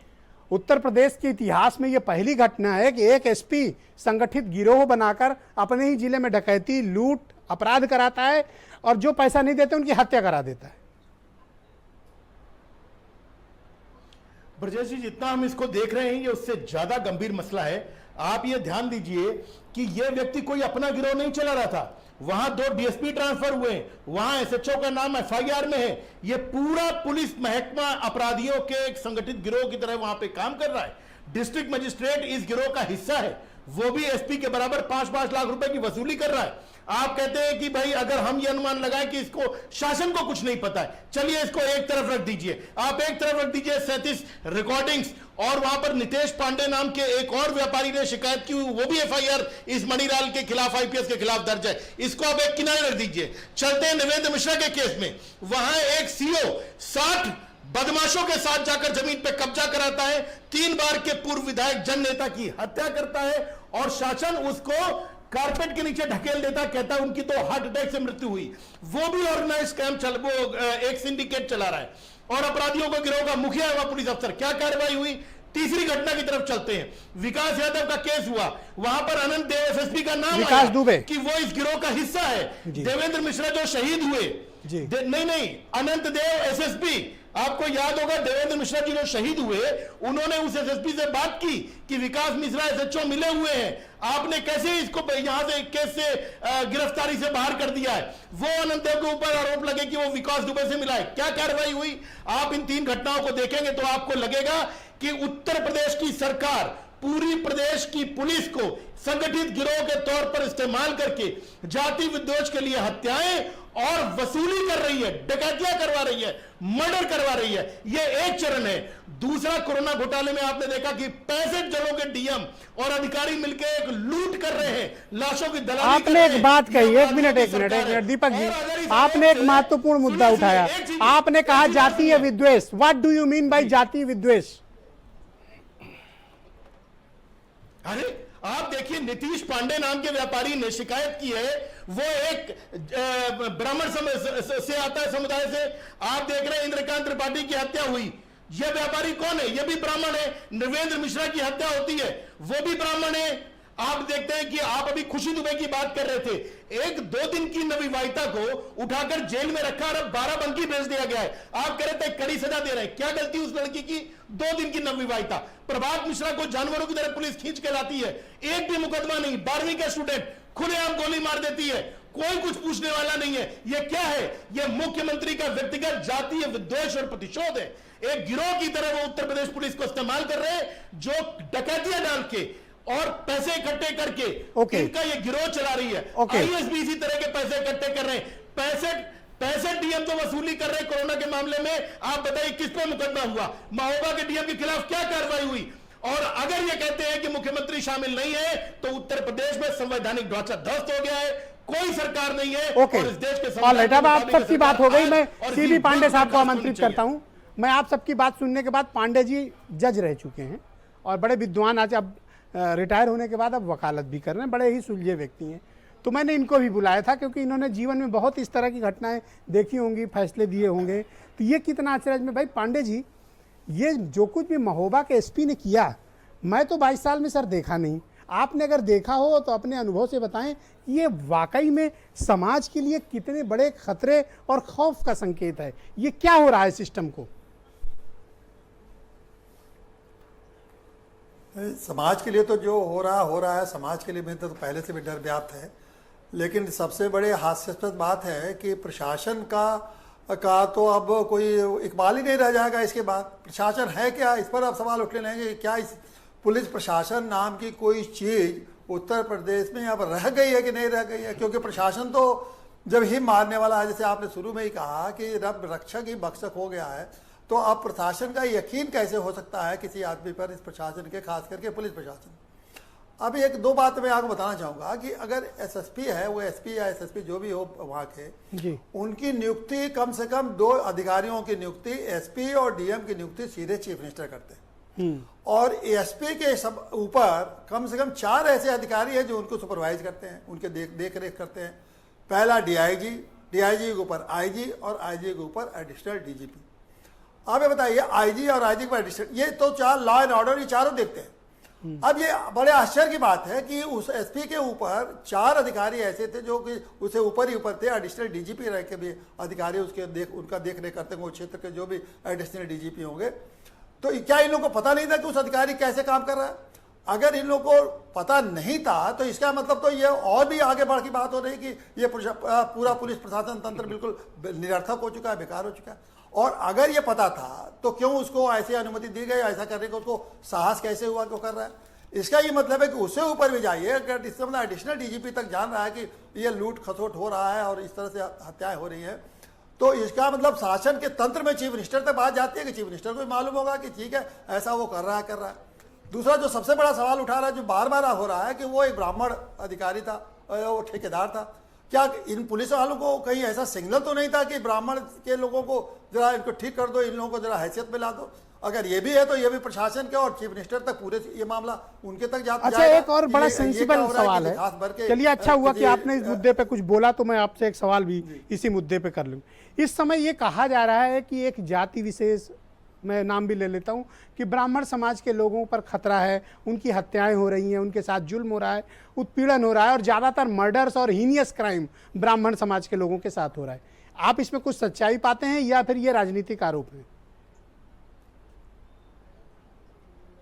उत्तर प्रदेश के इतिहास में यह पहली घटना है कि एक एसपी संगठित गिरोह बनाकर अपने ही जिले में डकैती, लूट, अपराध कराता है और जो पैसा नहीं देते उनकी हत्या करा देता है। ब्रजेश जी, जितना हम इसको देख रहे हैं ये उससे ज्यादा गंभीर मसला है। आप ये ध्यान दीजिए कि ये व्यक्ति कोई अपना गिरोह नहीं चला रहा था, वहां 2 डीएसपी ट्रांसफर हुए, वहां एसएचओ का नाम एफआईआर में है। ये पूरा पुलिस महकमा अपराधियों के एक संगठित गिरोह की तरह वहां पे काम कर रहा है। डिस्ट्रिक्ट मजिस्ट्रेट इस गिरोह का हिस्सा है। वो भी एसपी के बराबर 5-5 लाख रुपए की वसूली कर रहा है। आप कहते हैं कि भाई अगर हम ये अनुमान लगाएं कि इसको शासन को कुछ नहीं पता है, चलिए इसको एक तरफ रख दीजिए, आप एक तरफ रख दीजिए 37 रिकॉर्डिंग्स, और वहां पर नितेश पांडे नाम के एक और व्यापारी ने शिकायत की, वो भी एफआईआर इस मणिलाल के खिलाफ, आईपीएस के खिलाफ दर्ज है, इसको आप एक किनारे रख दीजिए। चलते हैं देवेंद्र मिश्रा के केस में, वहां एक सीओ 60 बदमाशों के साथ जाकर जमीन पे कब्जा कराता है, 3 बार के पूर्व विधायक जन नेता की हत्या करता है, और शासन उसको कारपेट के नीचे ढकेल देता, कहता है उनकी तो हार्ट अटैक से मृत्यु हुई। वो भी ऑर्गेनाइज स्कैम वो एक सिंडिकेट चला रहा है, और अपराधियों को गिरोह का मुखिया हुआ पुलिस अफसर। क्या कार्रवाई हुई? तीसरी घटना की तरफ चलते हैं, विकास यादव का केस हुआ, वहां पर अनंत देव एसएसपी का नाम विकास दुबे कि वो इस गिरोह का हिस्सा है। देवेंद्र मिश्रा जो शहीद हुए, नहीं, अनंत देव एसएसपी, आपको याद होगा देवेंद्र मिश्रा जी जो शहीद हुए, उन्होंने उस एसएसपी से बात की कि विकास मिश्रा एसएचओ मिले हुए हैं, आपने कैसे इसको यहां से केस से गिरफ्तारी से बाहर कर दिया है। वो अनंत देव के ऊपर आरोप लगे कि वो विकास दुबे से मिला है। क्या कार्रवाई हुई? आप इन 3 घटनाओं को देखेंगे तो आपको लगेगा कि उत्तर प्रदेश की सरकार पूरी प्रदेश की पुलिस को संगठित गिरोह के तौर पर इस्तेमाल करके जाति विद्वेष के लिए हत्याएं और वसूली कर रही है, डकैतियां करवा रही है, मर्डर करवा रही है। यह एक चरण है। दूसरा, कोरोना घोटाले में आपने देखा कि 65 जिलों के डीएम और अधिकारी मिलकर एक लूट कर रहे हैं, लाशों की दलाली। आपने एक बात कही, एक मिनट दीपक जी, आपने एक महत्वपूर्ण मुद्दा उठाया। आपने कहा जातीय विद्वेष। What do you mean by जातीय विद्वेष? अरे आप देखिए, नीतीश पांडे नाम के व्यापारी ने शिकायत की है, वो एक ब्राह्मण से आता है, समुदाय से। आप देख रहे हैं इंद्रकांत त्रिपाठी की हत्या हुई, यह व्यापारी कौन है? यह भी ब्राह्मण है। नरेंद्र मिश्रा की हत्या होती है, वो भी ब्राह्मण है। आप देखते हैं कि आप अभी खुशी दुबे की बात कर रहे थे, 1-2 दिन की नवविवाहिता को उठाकर जेल में रखा और अब 12 बंकी भेज दिया गया है। आप कह रहे थे कड़ी सजा दे रहे हैं। क्या गलती उस लड़की की? 2 दिन की नवविवाहिता। प्रभात मिश्रा को जानवरों की तरह पुलिस खींच के लाती है, एक भी मुकदमा नहीं, 12वीं का स्टूडेंट खुलेआम गोली मार देती है, कोई कुछ पूछने वाला नहीं है। यह क्या है? यह मुख्यमंत्री का व्यक्तिगत जातीय विद्वेष और प्रतिशोध है। एक गिरोह की तरह वो उत्तर प्रदेश पुलिस को इस्तेमाल कर रहे हैं, जो डकैतियां डाल के और पैसे इकट्ठे करके इनका ये गिरोह चला रही है। आईएएस भी इसी तरह के पैसे इकट्ठे कर रहे हैं। 65 डीएम तो वसूली कर रहे हैं कोरोना के मामले में। आप बताइए किस पे मुकदमा हुआ? महोबा के डीएम के खिलाफ क्या कार्रवाई हुई? और अगर ये कहते हैं कि मुख्यमंत्री शामिल नहीं है, तो उत्तर प्रदेश में संवैधानिक ढांचा ध्वस्त हो गया है, कोई सरकार नहीं है। और इस देश के आप सबकी बात हो गई। मैं सीबी पांडे साहब को आमंत्रित करता हूं। मैं आप सबकी बात सुनने के बाद, पांडे जी जज रह चुके हैं और बड़े विद्वान, आज अब रिटायर होने के बाद अब वकालत भी कर रहे हैं, बड़े ही सुलझे व्यक्ति हैं। तो मैंने इनको भी बुलाया था क्योंकि इन्होंने जीवन में बहुत इस तरह की घटनाएं देखी होंगी, फैसले दिए होंगे। तो ये कितना आश्चर्य में, भाई पांडे जी, ये जो कुछ भी महोबा के एसपी ने किया, मैं तो 22 साल में सर देखा नहीं। आपने अगर देखा हो तो अपने अनुभव से बताएं कि ये वाकई में समाज के लिए कितने बड़े खतरे और खौफ का संकेत है। ये क्या हो रहा है सिस्टम को? समाज के लिए तो जो हो रहा है, समाज के लिए में तो पहले से भी डर व्याप्त है। लेकिन सबसे बड़े हास्यास्पद बात है कि प्रशासन का तो अब कोई इकबाल ही नहीं रह जाएगा इसके बाद। प्रशासन है क्या, इस पर अब सवाल उठने लगेंगे। क्या इस पुलिस प्रशासन नाम की कोई चीज़ उत्तर प्रदेश में अब रह गई है कि नहीं रह गई है? क्योंकि प्रशासन तो जब ही मारने वाला है, जैसे आपने शुरू में ही कहा कि रब रक्षक ही भक्षक हो गया है, तो अब प्रशासन का यकीन कैसे हो सकता है किसी आदमी पर, इस प्रशासन के, खास करके पुलिस प्रशासन। अब 1-2 बात मैं आपको बताना चाहूँगा कि अगर एसएसपी है, वो एसपी या एसएसपी जो भी हो वहाँ के जी, उनकी नियुक्ति कम से कम 2 अधिकारियों की नियुक्ति, एसपी और डीएम की नियुक्ति सीधे चीफ मिनिस्टर करते हैं। और एसपी के सब ऊपर कम से कम 4 ऐसे अधिकारी हैं जो उनको सुपरवाइज करते हैं, उनके देख रेख करते हैं। पहला डीआईजी, डीआईजी के ऊपर आईजी और आईजी के ऊपर एडिशनल डीजीपी। आप ये बताइए, आईजी और आईजी के ऊपर एडिशनल, ये तो 4 लॉ एंड ऑर्डर, ये चारों देखते हैं। अब ये बड़े आश्चर्य की बात है कि उस एसपी के ऊपर 4 अधिकारी ऐसे थे जो कि उससे ऊपर ही ऊपर थे। एडिशनल डीजीपी रह के भी अधिकारी उसके उनका देख रेख करते हैं, वो क्षेत्र के जो भी एडिशनल डीजीपी होंगे। तो क्या इन लोगों को पता नहीं था कि उस अधिकारी कैसे काम कर रहा है? अगर इन लोगों को पता नहीं था तो इसका मतलब तो ये और भी आगे बढ़ की बात हो रही कि ये पूरा पुलिस प्रशासन तंत्र बिल्कुल निरर्थक हो चुका है, बेकार हो चुका है। और अगर ये पता था तो क्यों उसको ऐसी अनुमति दी गई, ऐसा करने का उसको साहस कैसे हुआ क्यों कर रहा है? इसका ये मतलब है कि उससे ऊपर भी जाइए, अगर इससे मतलब एडिशनल डीजीपी तक जान रहा है कि ये लूट खसोट हो रहा है और इस तरह से हत्याएं हो रही हैं, तो इसका मतलब शासन के तंत्र में चीफ मिनिस्टर तक बात जाती है कि चीफ मिनिस्टर को भी मालूम होगा कि ठीक है ऐसा वो कर रहा है। दूसरा जो सबसे बड़ा सवाल उठा रहा है, जो बार बार हो रहा है कि वो एक ब्राह्मण अधिकारी था, वो ठेकेदार था, क्या इन पुलिस वालों को कहीं ऐसा सिग्नल तो नहीं था कि ब्राह्मण के लोगों को जरा इनको ठीक कर दो, इन लोगों को जरा हैसियत में ला दो? अगर ये भी है तो ये भी प्रशासन के और चीफ मिनिस्टर तक पूरे ये मामला उनके तक जाता अच्छा, एक और बड़ा सेंसिबल सवाल है। चलिए, अच्छा हुआ कि आपने इस मुद्दे पे कुछ बोला, तो मैं आपसे एक सवाल भी इसी मुद्दे पे कर लूं। इस समय ये कहा जा रहा है कि एक जाति विशेष, मैं नाम भी ले लेता हूं, कि ब्राह्मण समाज के लोगों पर खतरा है, उनकी हत्याएं हो रही हैं, उनके साथ जुल्म हो रहा है, उत्पीड़न हो रहा है, और ज़्यादातर मर्डर्स और हीनियस क्राइम ब्राह्मण समाज के लोगों के साथ हो रहा है। आप इसमें कुछ सच्चाई पाते हैं या फिर ये राजनीतिक आरोप है?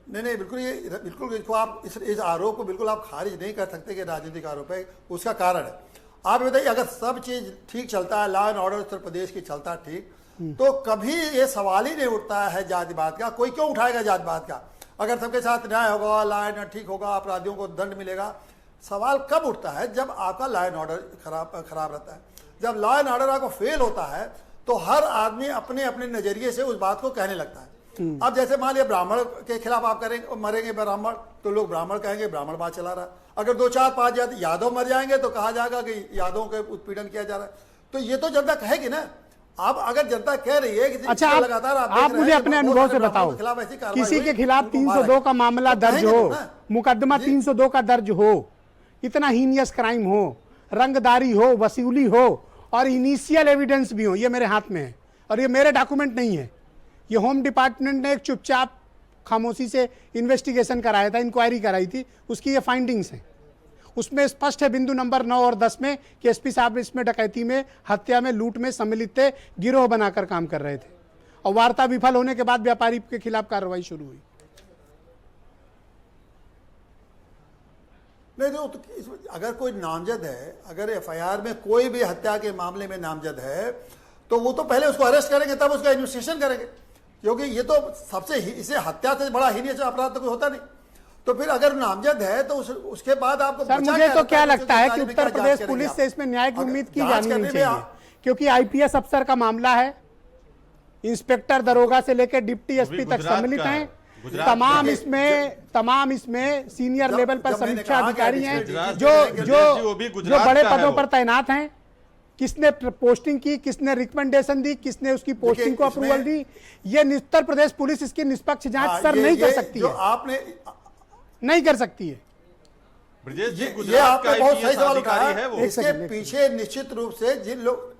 नहीं, बिल्कुल इसको आप इस आरोप को बिल्कुल आप खारिज नहीं कर सकते कि राजनीतिक आरोप है। उसका कारण है, आप बताइए, अगर सब चीज ठीक चलता है, law and order Uttar Pradesh की चलता है ठीक, तो कभी ये सवाल ही नहीं उठता है जातिवाद का। कोई क्यों उठाएगा जातिवाद का? अगर सबके साथ न्याय होगा, लॉ एंड ठीक होगा, अपराधियों को दंड मिलेगा। सवाल कब उठता है? जब आपका लॉ एंड ऑर्डर खराब रहता है। जब लॉ एंड ऑर्डर आपको फेल होता है तो हर आदमी अपने अपने नजरिए से उस बात को कहने लगता है। अब जैसे मान लिया ब्राह्मण के खिलाफ आप करेंगे, मरेंगे ब्राह्मण, तो लोग ब्राह्मण कहेंगे ब्राह्मण बात चला रहा है। अगर 2 4 5 यादव मर जाएंगे तो कहा जाएगा कि यादवों के उत्पीड़न किया जा रहा है। तो ये तो जनता कहेगी ना। आप अगर जनता कह रही है कि अच्छा, लगातार आप मुझे अपने अनुभव से बताओ, किसी के खिलाफ 302 का मामला दर्ज हो, मुकदमा 302 का दर्ज हो, इतना हीनियस क्राइम हो, रंगदारी हो, वसूली हो, और इनिशियल एविडेंस भी हो, ये मेरे हाथ में है और ये मेरे डॉक्यूमेंट नहीं है, ये होम डिपार्टमेंट ने एक चुपचाप खामोशी से इन्वेस्टिगेशन कराया था, इंक्वायरी कराई थी, उसकी ये फाइंडिंग्स हैं। उसमें स्पष्ट है बिंदु नंबर 9 और 10 में कि एसपी साहब इसमें डकैती में, हत्या में, लूट में सम्मिलित थे, गिरोह बनाकर काम कर रहे थे, और वार्ता विफल होने के बाद व्यापारी के खिलाफ कार्रवाई शुरू हुई। नहीं तो अगर कोई नामजद है, अगर एफआईआर में कोई भी हत्या के मामले में नामजद है, तो वो तो पहले उसको अरेस्ट करेंगे, तब उसका इन्वेस्टिगेशन करेंगे, क्योंकि ये तो सबसे इसे हत्या से बड़ा हीनियस अपराध तो कोई होता नहीं। तो फिर अगर नामजद है तो उसके बाद आपको सर, मुझे तो क्या लगता है कि उत्तर प्रदेश पुलिस से इसमें न्याय की उम्मीद की जानी नहीं चाहिए, क्योंकि आईपीएस अफसर का मामला है, इंस्पेक्टर दरोगा से लेकर डिप्टी एसपी तक सम्मिलित हैं, तमाम इसमें सीनियर लेवल पर समीक्षा अधिकारी हैं जो बड़े पदों पर तैनात हैं। किसने पोस्टिंग की, किसने रिकमेंडेशन दी, किसने उसकी पोस्टिंग को अप्रूवल दी, ये उत्तर प्रदेश पुलिस इसकी निष्पक्ष जांच सर नहीं कर सकती है, आपने नहीं कर सकती है। ये आपने बहुत सही सवाल उठाया। इसके पीछे निश्चित रूप से जिन लोग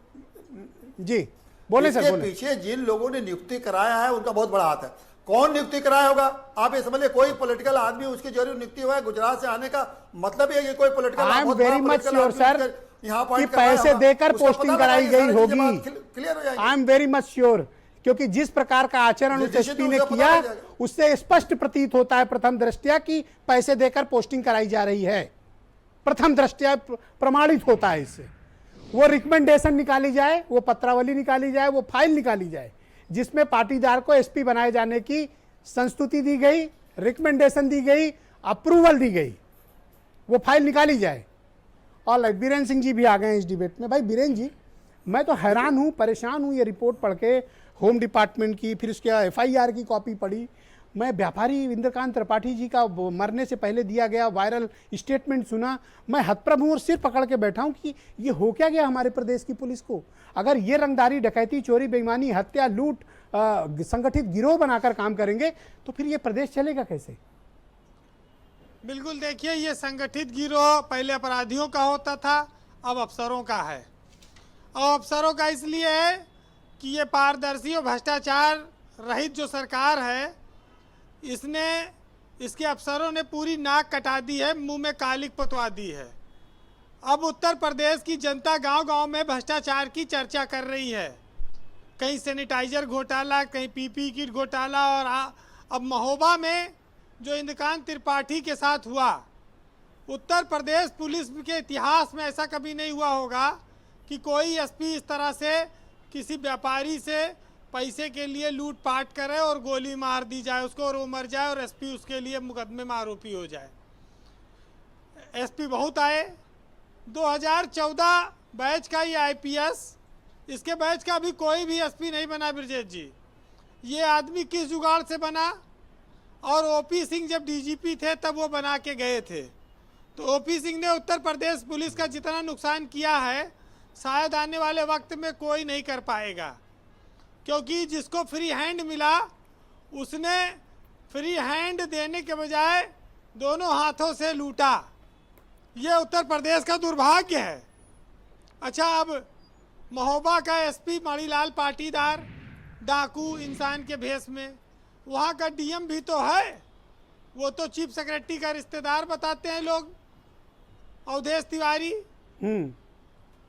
जी बोले सर, इसके पीछे जिन लोगों ने नियुक्ति कराया है उनका बहुत बड़ा हाथ है। कौन नियुक्ति कराया होगा? आप ये समझिए, कोई पॉलिटिकल आदमी उसके जरिए नियुक्ति हुआ है। गुजरात से आने का मतलब ये है कोई political, I am very much sure sir कि पैसे देकर पोस्टिंग कराई गई होगी, क्लियर हो जाएगी। I am very much sure, क्योंकि जिस प्रकार का आचरण उस एसपी ने किया उससे स्पष्ट प्रतीत होता है प्रथम दृष्टया कि पैसे देकर पोस्टिंग कराई जा रही है। प्रथम दृष्टया प्रमाणित होता है इससे। वो रिकमेंडेशन निकाली जाए, वो पत्रावली निकाली जाए, वो फाइल निकाली जाए जिसमें पाटीदार को एसपी बनाए जाने की संस्तुति दी गई, रिकमेंडेशन दी गई, अप्रूवल दी गई, वो फाइल निकाली जाए। और बीरेन सिंह जी भी आ गए हैं इस डिबेट में। भाई बीरेन जी, मैं तो हैरान हूँ, परेशान हूँ ये रिपोर्ट पढ़ के, होम डिपार्टमेंट की, फिर उसके एफआईआर की कॉपी पढ़ी, मैं व्यापारी इंद्रकांत त्रिपाठी जी का मरने से पहले दिया गया वायरल स्टेटमेंट सुना, मैं हतप्रभ हूँ और सिर पकड़ के बैठा हूँ कि ये हो क्या गया हमारे प्रदेश की पुलिस को। अगर ये रंगदारी, डकैती, चोरी, बेईमानी, हत्या, लूट, संगठित गिरोह बनाकर काम करेंगे तो फिर ये प्रदेश चलेगा कैसे? बिल्कुल, देखिए, ये संगठित गिरोह पहले अपराधियों का होता था, अब अफसरों का है। और अफसरों का इसलिए है कि ये पारदर्शी और भ्रष्टाचार रहित जो सरकार है, इसके अफसरों ने पूरी नाक कटा दी है, मुंह में कालिक पुतवा दी है। अब उत्तर प्रदेश की जनता गांव-गांव में भ्रष्टाचार की चर्चा कर रही है। कहीं सैनिटाइजर घोटाला, कहीं पीपी किट घोटाला, और अब महोबा में जो इंद्रकांत त्रिपाठी के साथ हुआ, उत्तर प्रदेश पुलिस के इतिहास में ऐसा कभी नहीं हुआ होगा कि कोई एसपी इस तरह से किसी व्यापारी से पैसे के लिए लूटपाट करे और गोली मार दी जाए उसको और वो मर जाए और एसपी उसके लिए मुकदमे में आरोपी हो जाए। एसपी बहुत आए। 2014 बैच का ये आईपीएस, इसके बैच का अभी कोई भी एसपी नहीं बना ब्रजेश जी। ये आदमी किस जुगाड़ से बना? और ओपी सिंह जब डीजीपी थे तब वो बना के गए थे। तो ओपी सिंह ने उत्तर प्रदेश पुलिस का जितना नुकसान किया है शायद आने वाले वक्त में कोई नहीं कर पाएगा, क्योंकि जिसको फ्री हैंड मिला उसने फ्री हैंड देने के बजाय दोनों हाथों से लूटा। ये उत्तर प्रदेश का दुर्भाग्य है। अच्छा, अब महोबा का एसपी मणिलाल पाटीदार डाकू इंसान के भेष में, वहाँ का डीएम भी तो है, वो तो चीफ सेक्रेटरी का रिश्तेदार बताते हैं लोग, अवधेश तिवारी।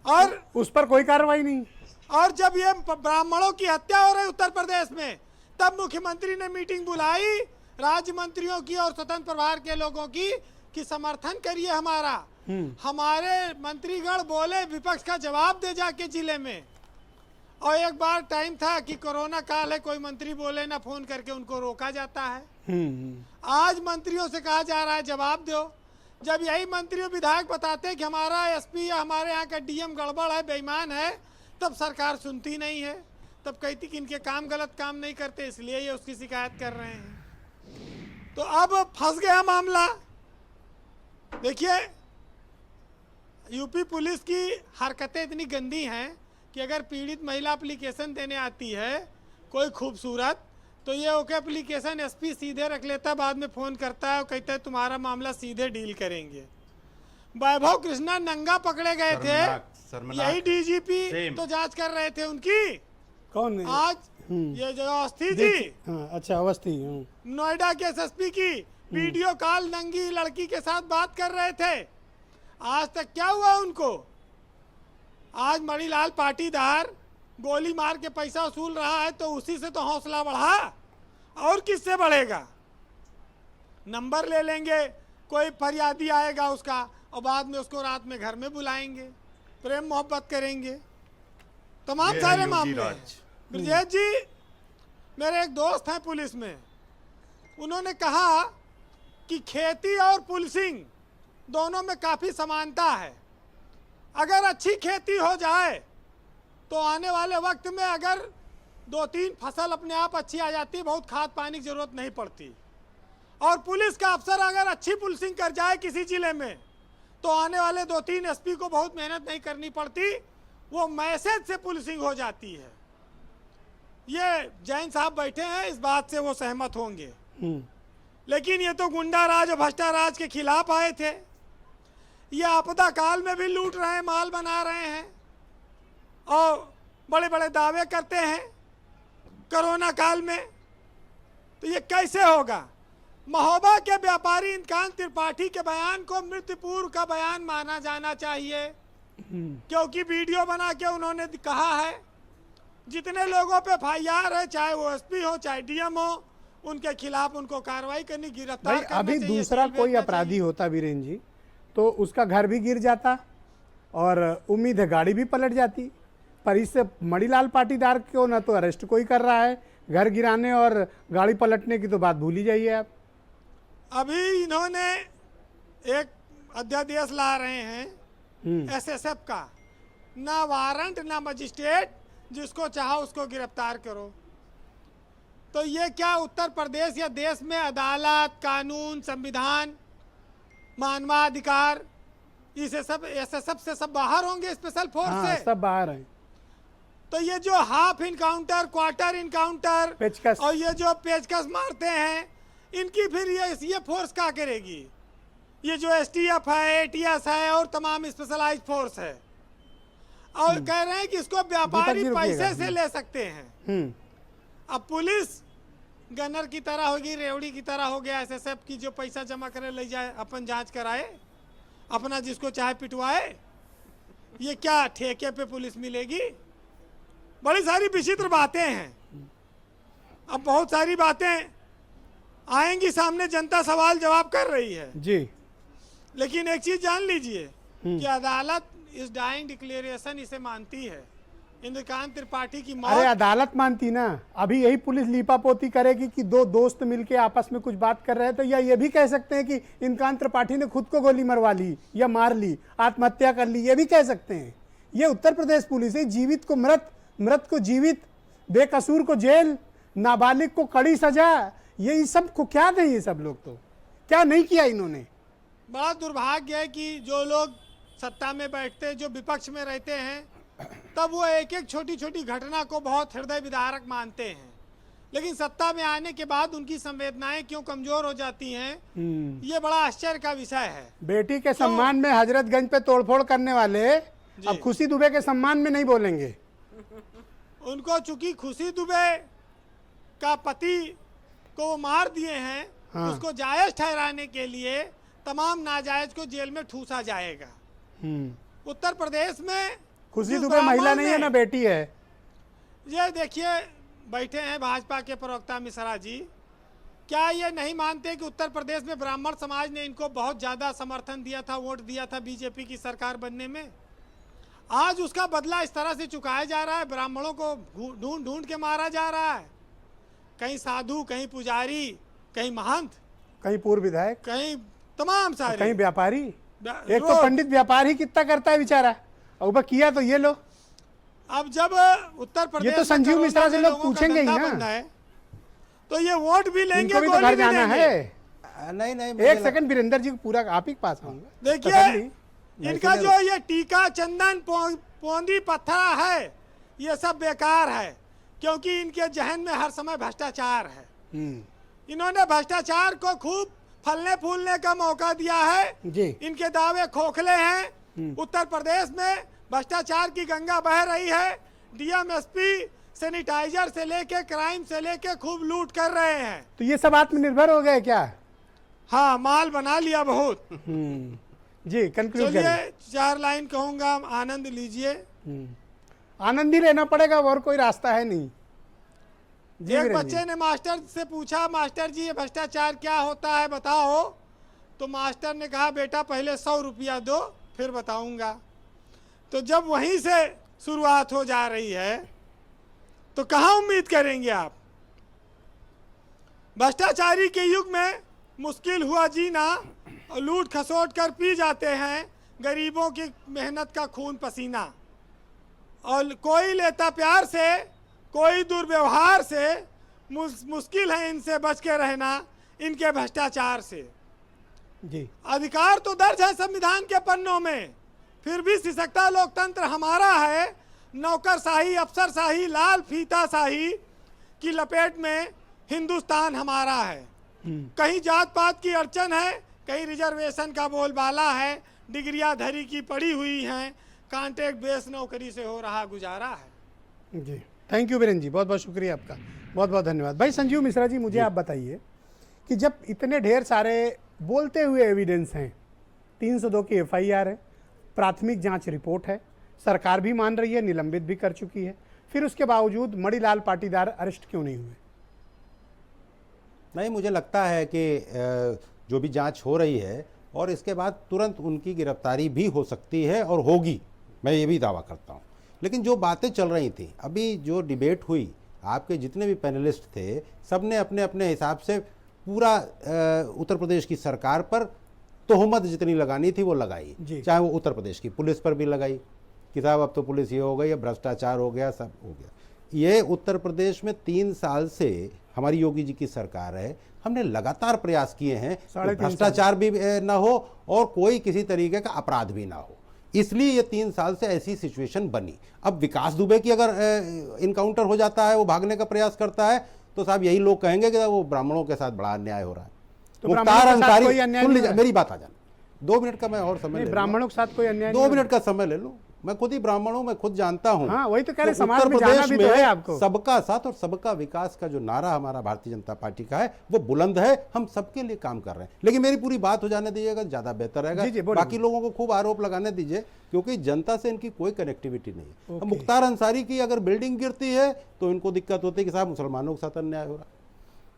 और उस पर कोई कार्रवाई नहीं। और जब ये ब्राह्मणों की हत्या हो रही उत्तर प्रदेश में, तब मुख्यमंत्री ने मीटिंग बुलाई राज्य मंत्रियों की और स्वतंत्र प्रभार के लोगों की कि समर्थन करिए हमारा। हमारे मंत्रीगण बोले विपक्ष का जवाब दे जाके जिले में। और एक बार टाइम था कि कोरोना काल है, कोई मंत्री बोले ना, फोन करके उनको रोका जाता है। आज मंत्रियों से कहा जा रहा है जवाब दो। जब यही मंत्री और विधायक बताते हैं कि हमारा एसपी या हमारे यहाँ का डीएम गड़बड़ है, बेईमान है, तब सरकार सुनती नहीं है। तब कहती कि इनके काम गलत काम नहीं करते, इसलिए ये उसकी शिकायत कर रहे हैं। तो अब फंस गया मामला। देखिए, यूपी पुलिस की हरकतें इतनी गंदी हैं कि अगर पीड़ित महिला एप्लीकेशन देने आती है कोई खूबसूरत, तो ये ओके एप्लीकेशन एसपी सीधे रख लेता है, बाद में फ़ोन करता है और कहता है तुम्हारा मामला सीधे डील करेंगे। वैभव कृष्णा नंगा पकड़े गए थे, यही डीजीपी तो जांच कर रहे थे उनकी। कौन है? आज ये जो अवस्थी जी, हाँ, अच्छा अवस्थी, नोएडा के एसएसपी की वीडियो कॉल नंगी लड़की के साथ बात कर रहे थे। आज तक क्या हुआ उनको? आज मणिलाल पाटीदार गोली मार के पैसा वसूल रहा है, तो उसी से तो हौसला बढ़ा, और किससे बढ़ेगा? नंबर ले लेंगे, कोई फरियादी आएगा उसका, और बाद में उसको रात में घर में बुलाएंगे, प्रेम मोहब्बत करेंगे, तमाम सारे मामले हैं। ब्रजेश जी, मेरे एक दोस्त हैं पुलिस में, उन्होंने कहा कि खेती और पुलिसिंग दोनों में काफ़ी समानता है। अगर अच्छी खेती हो जाए तो आने वाले वक्त में अगर 2-3 फसल अपने आप अच्छी आ जाती, बहुत खाद पानी की जरूरत नहीं पड़ती। और पुलिस का अफसर अगर अच्छी पुलिसिंग कर जाए किसी जिले में, तो आने वाले 2-3 एसपी को बहुत मेहनत नहीं करनी पड़ती, वो मैसेज से पुलिसिंग हो जाती है। ये जैन साहब बैठे हैं, इस बात से वो सहमत होंगे। लेकिन ये तो गुंडा राज और भ्रष्टा राज के खिलाफ आए थे। ये आपदा काल में भी लूट रहे हैं, माल बना रहे हैं और बड़े बड़े दावे करते हैं कोरोना काल में। तो ये कैसे होगा? महोबा के व्यापारी इंद्रकांत त्रिपाठी के बयान को मृत्यु पूर्व का बयान माना जाना चाहिए, क्योंकि वीडियो बना के उन्होंने कहा है जितने लोगों पे FIR है, चाहे वो एसपी हो चाहे डीएम हो, उनके खिलाफ उनको कार्रवाई करनी, गिरफ्तार करना अभी चाहिए, दूसरा कोई अपराधी होता वीरेंद्र जी, तो उसका घर भी गिर जाता और उम्मीद है गाड़ी भी पलट जाती। पर इससे मणिलाल पाटीदार को ना तो अरेस्ट कोई कर रहा है, घर गिराने और गाड़ी पलटने की तो बात भूल ही जाइए आप। अभी इन्होंने एक अध्यादेश ला रहे हैं एसएसएफ का, ना वारंट ना मजिस्ट्रेट, जिसको चाहो उसको गिरफ्तार करो। तो ये क्या उत्तर प्रदेश या देश में अदालत, कानून, संविधान, मानवाधिकार, इसे सब एसएसएफ से सब बाहर होंगे, स्पेशल फोर्स हाँ, से सब बाहर हैं। तो ये जो हाफ इनकाउंटर, क्वार्टर इनकाउंटर पेचकस, और ये जो पेचकस मारते हैं, इनकी फिर ये फोर्स क्या करेगी? ये जो एसटीएफ है, एटीएस है और तमाम स्पेशलाइज फोर्स है, और कह रहे हैं कि इसको व्यापारी पैसे से ले सकते हैं। अब पुलिस गनर की तरह होगी, रेवड़ी की तरह हो गया एसएसएफ की, जो पैसा जमा करे ले जाए, अपन जांच कराए, अपना जिसको चाहे पिटवाए। ये क्या ठेके पे पुलिस मिलेगी? बड़ी सारी विचित्र बातें हैं। अब बहुत सारी बातें आएंगी सामने, जनता सवाल जवाब कर रही है जी। लेकिन एक चीज जान लीजिए कि अदालत इस डाइंग डिक्लेरेशन इसे मानती है, इंद्रकांत त्रिपाठी की अरे मौत। अदालत मानती ना, अभी यही पुलिस लीपापोती करेगी कि दो दोस्त मिलके आपस में कुछ बात कर रहे हैं, तो या ये भी कह सकते हैं कि इंद्रकांत त्रिपाठी ने खुद को गोली मरवा ली या मार ली, आत्महत्या कर ली, ये भी कह सकते हैं। ये उत्तर प्रदेश पुलिस है, जीवित को मृत, मृत को जीवित, बेकसूर को जेल, नाबालिग को कड़ी सजा, ये सब कुख्यात है। ये सब लोग तो क्या नहीं किया इन्होंने। बड़ा दुर्भाग्य है कि जो लोग सत्ता में बैठते हैं, जो विपक्ष में रहते हैं, तब वो एक एक छोटी छोटी घटना को बहुत हृदय विदारक मानते हैं, लेकिन सत्ता में आने के बाद उनकी संवेदनाएं क्यों कमजोर हो जाती हैं, ये बड़ा आश्चर्य का विषय है। बेटी के सम्मान में हजरतगंज पे तोड़फोड़ करने वाले अब खुशी दुबे के सम्मान में नहीं बोलेंगे। उनको चूंकि खुशी दुबे का पति को वो मार दिए हैं, हाँ। उसको जायज ठहराने के लिए तमाम नाजायज को जेल में ठूसा जाएगा। उत्तर प्रदेश में खुशी जिस दुबे महिला ब्राह्मण नहीं है ने- ना बेटी है। ये देखिए बैठे हैं भाजपा के प्रवक्ता मिश्रा जी, क्या ये नहीं मानते कि उत्तर प्रदेश में ब्राह्मण समाज ने इनको बहुत ज़्यादा समर्थन दिया था, वोट दिया था बीजेपी की सरकार बनने में? आज उसका बदला इस तरह से चुकाया जा रहा है, ब्राह्मणों को ढूंढ ढूंढ के मारा जा रहा है। कहीं साधु, कहीं पुजारी, कहीं महंत, कहीं पूर्व विधायक, कहीं तमाम सारे, कहीं व्यापारी। एक तो रोज- पंडित व्यापार ही कितना करता है बेचारा, और वह किया तो ये लो। अब जब उत्तर प्रदेश ये तो में संजीव करोड़ों मिश्रा से में लोग लोगों का पूछेंगे ही धंधा ना। बंद है, तो ये वोट भी लेंगे, इनको भी तो गोली घर भी जाना देंगे। है। नहीं नहीं एक सेकंड वीरेंद्र जी, पूरा आप ही के पास आऊंगा। देखिए तसल्ली। इनका जो ये टीका चंदन पोंदी पत्थरा है, ये सब बेकार है, क्योंकि इनके जहन में हर समय भ्रष्टाचार है। इन्होंने भ्रष्टाचार को खूब फलने फूलने का मौका दिया है जी। इनके दावे खोखले हैं। उत्तर प्रदेश में भ्रष्टाचार की गंगा बह रही है। डीएमएसपी सैनिटाइजर से लेके क्राइम से लेके खूब लूट कर रहे हैं। तो ये सब आत्मनिर्भर हो गए क्या? हाँ, माल बना लिया बहुत। जी कंक्लूड चलिए करिए। 4 लाइन कहूंगा, आनंद लीजिए। आनंद ही लेना पड़ेगा, और कोई रास्ता है नहीं। जी एक वीरेंद्र बच्चे ने मास्टर से पूछा, मास्टर जी ये भ्रष्टाचार क्या होता है बताओ। तो मास्टर ने कहा बेटा पहले 100 रुपया दो फिर बताऊंगा। तो जब वहीं से शुरुआत हो जा रही है तो कहाँ उम्मीद करेंगे आप? भ्रष्टाचारी के युग में मुश्किल हुआ जीना, और लूट खसोट कर पी जाते हैं गरीबों की मेहनत का खून पसीना। और कोई लेता प्यार से, कोई दुर्व्यवहार से, मुश्किल है इनसे बच के रहना, इनके भ्रष्टाचार से। जी अधिकार तो दर्ज है संविधान के पन्नों में, फिर भी सिसकता लोकतंत्र हमारा है। नौकरशाही, अफसरशाही, लाल फीताशाही की लपेट में हिंदुस्तान हमारा है। कहीं जात पात की अड़चन है, कहीं रिजर्वेशन का बोलबाला है, डिग्रियां धरी की पड़ी हुई हैं, कॉन्ट्रैक्ट बेस नौकरी से हो रहा गुजारा है। जी थैंक यू वीरेंद्र जी, बहुत बहुत शुक्रिया आपका, बहुत बहुत धन्यवाद। भाई संजीव मिश्रा जी, मुझे आप बताइए कि जब इतने ढेर सारे बोलते हुए एविडेंस हैं, 302 की एफआईआर है, प्राथमिक जांच रिपोर्ट है, सरकार भी मान रही है, निलंबित भी कर चुकी है, फिर उसके बावजूद मणिलाल पाटीदार अरेस्ट क्यों नहीं हुए? नहीं, मुझे लगता है कि जो भी जांच हो रही है और इसके बाद तुरंत उनकी गिरफ्तारी भी हो सकती है और होगी, मैं ये भी दावा करता हूँ। लेकिन जो बातें चल रही थी, अभी जो डिबेट हुई, आपके जितने भी पैनलिस्ट थे, सब ने अपने अपने हिसाब से पूरा उत्तर प्रदेश की सरकार पर तोहमत जितनी लगानी थी वो लगाई, चाहे वो उत्तर प्रदेश की पुलिस पर भी लगाई कि साहब अब तो पुलिस ये हो गई, अब भ्रष्टाचार हो गया, सब हो गया। ये उत्तर प्रदेश में 3 साल से हमारी योगी जी की सरकार है, हमने लगातार प्रयास किए हैं कि भ्रष्टाचार भी ना हो और कोई किसी तरीके का अपराध भी ना हो, इसलिए ये 3 साल से ऐसी सिचुएशन बनी। अब विकास दुबे की अगर इनकाउंटर हो जाता है, वो भागने का प्रयास करता है, तो साहब यही लोग कहेंगे कि वो ब्राह्मणों के साथ बड़ा अन्याय हो रहा है। तो मुख्तार अंसारी, सुन लीजिए नहीं, मेरी बात आ जाना, 2 मिनट का मैं और समय ले लूं। ब्राह्मणों के साथ कोई अन्याय 2 मिनट का समय ले लूं, मैं खुद ही ब्राह्मण हूं, मैं खुद जानता हूं। हाँ, वही तो कह रहे, कि समाज उत्तर में जाना प्रदेश भी तो है आपको। सबका साथ और सबका विकास का जो नारा हमारा भारतीय जनता पार्टी का है वो बुलंद है, हम सबके लिए काम कर रहे हैं। लेकिन मेरी पूरी बात हो जाने दीजिएगा, ज्यादा बेहतर रहेगा। बाकी लोगों को खूब आरोप लगाने दीजिए, क्योंकि जनता से इनकी कोई कनेक्टिविटी नहीं है। मुख्तार अंसारी की अगर बिल्डिंग गिरती है तो इनको दिक्कत होती है कि साहब मुसलमानों के साथ अन्याय हो रहा है।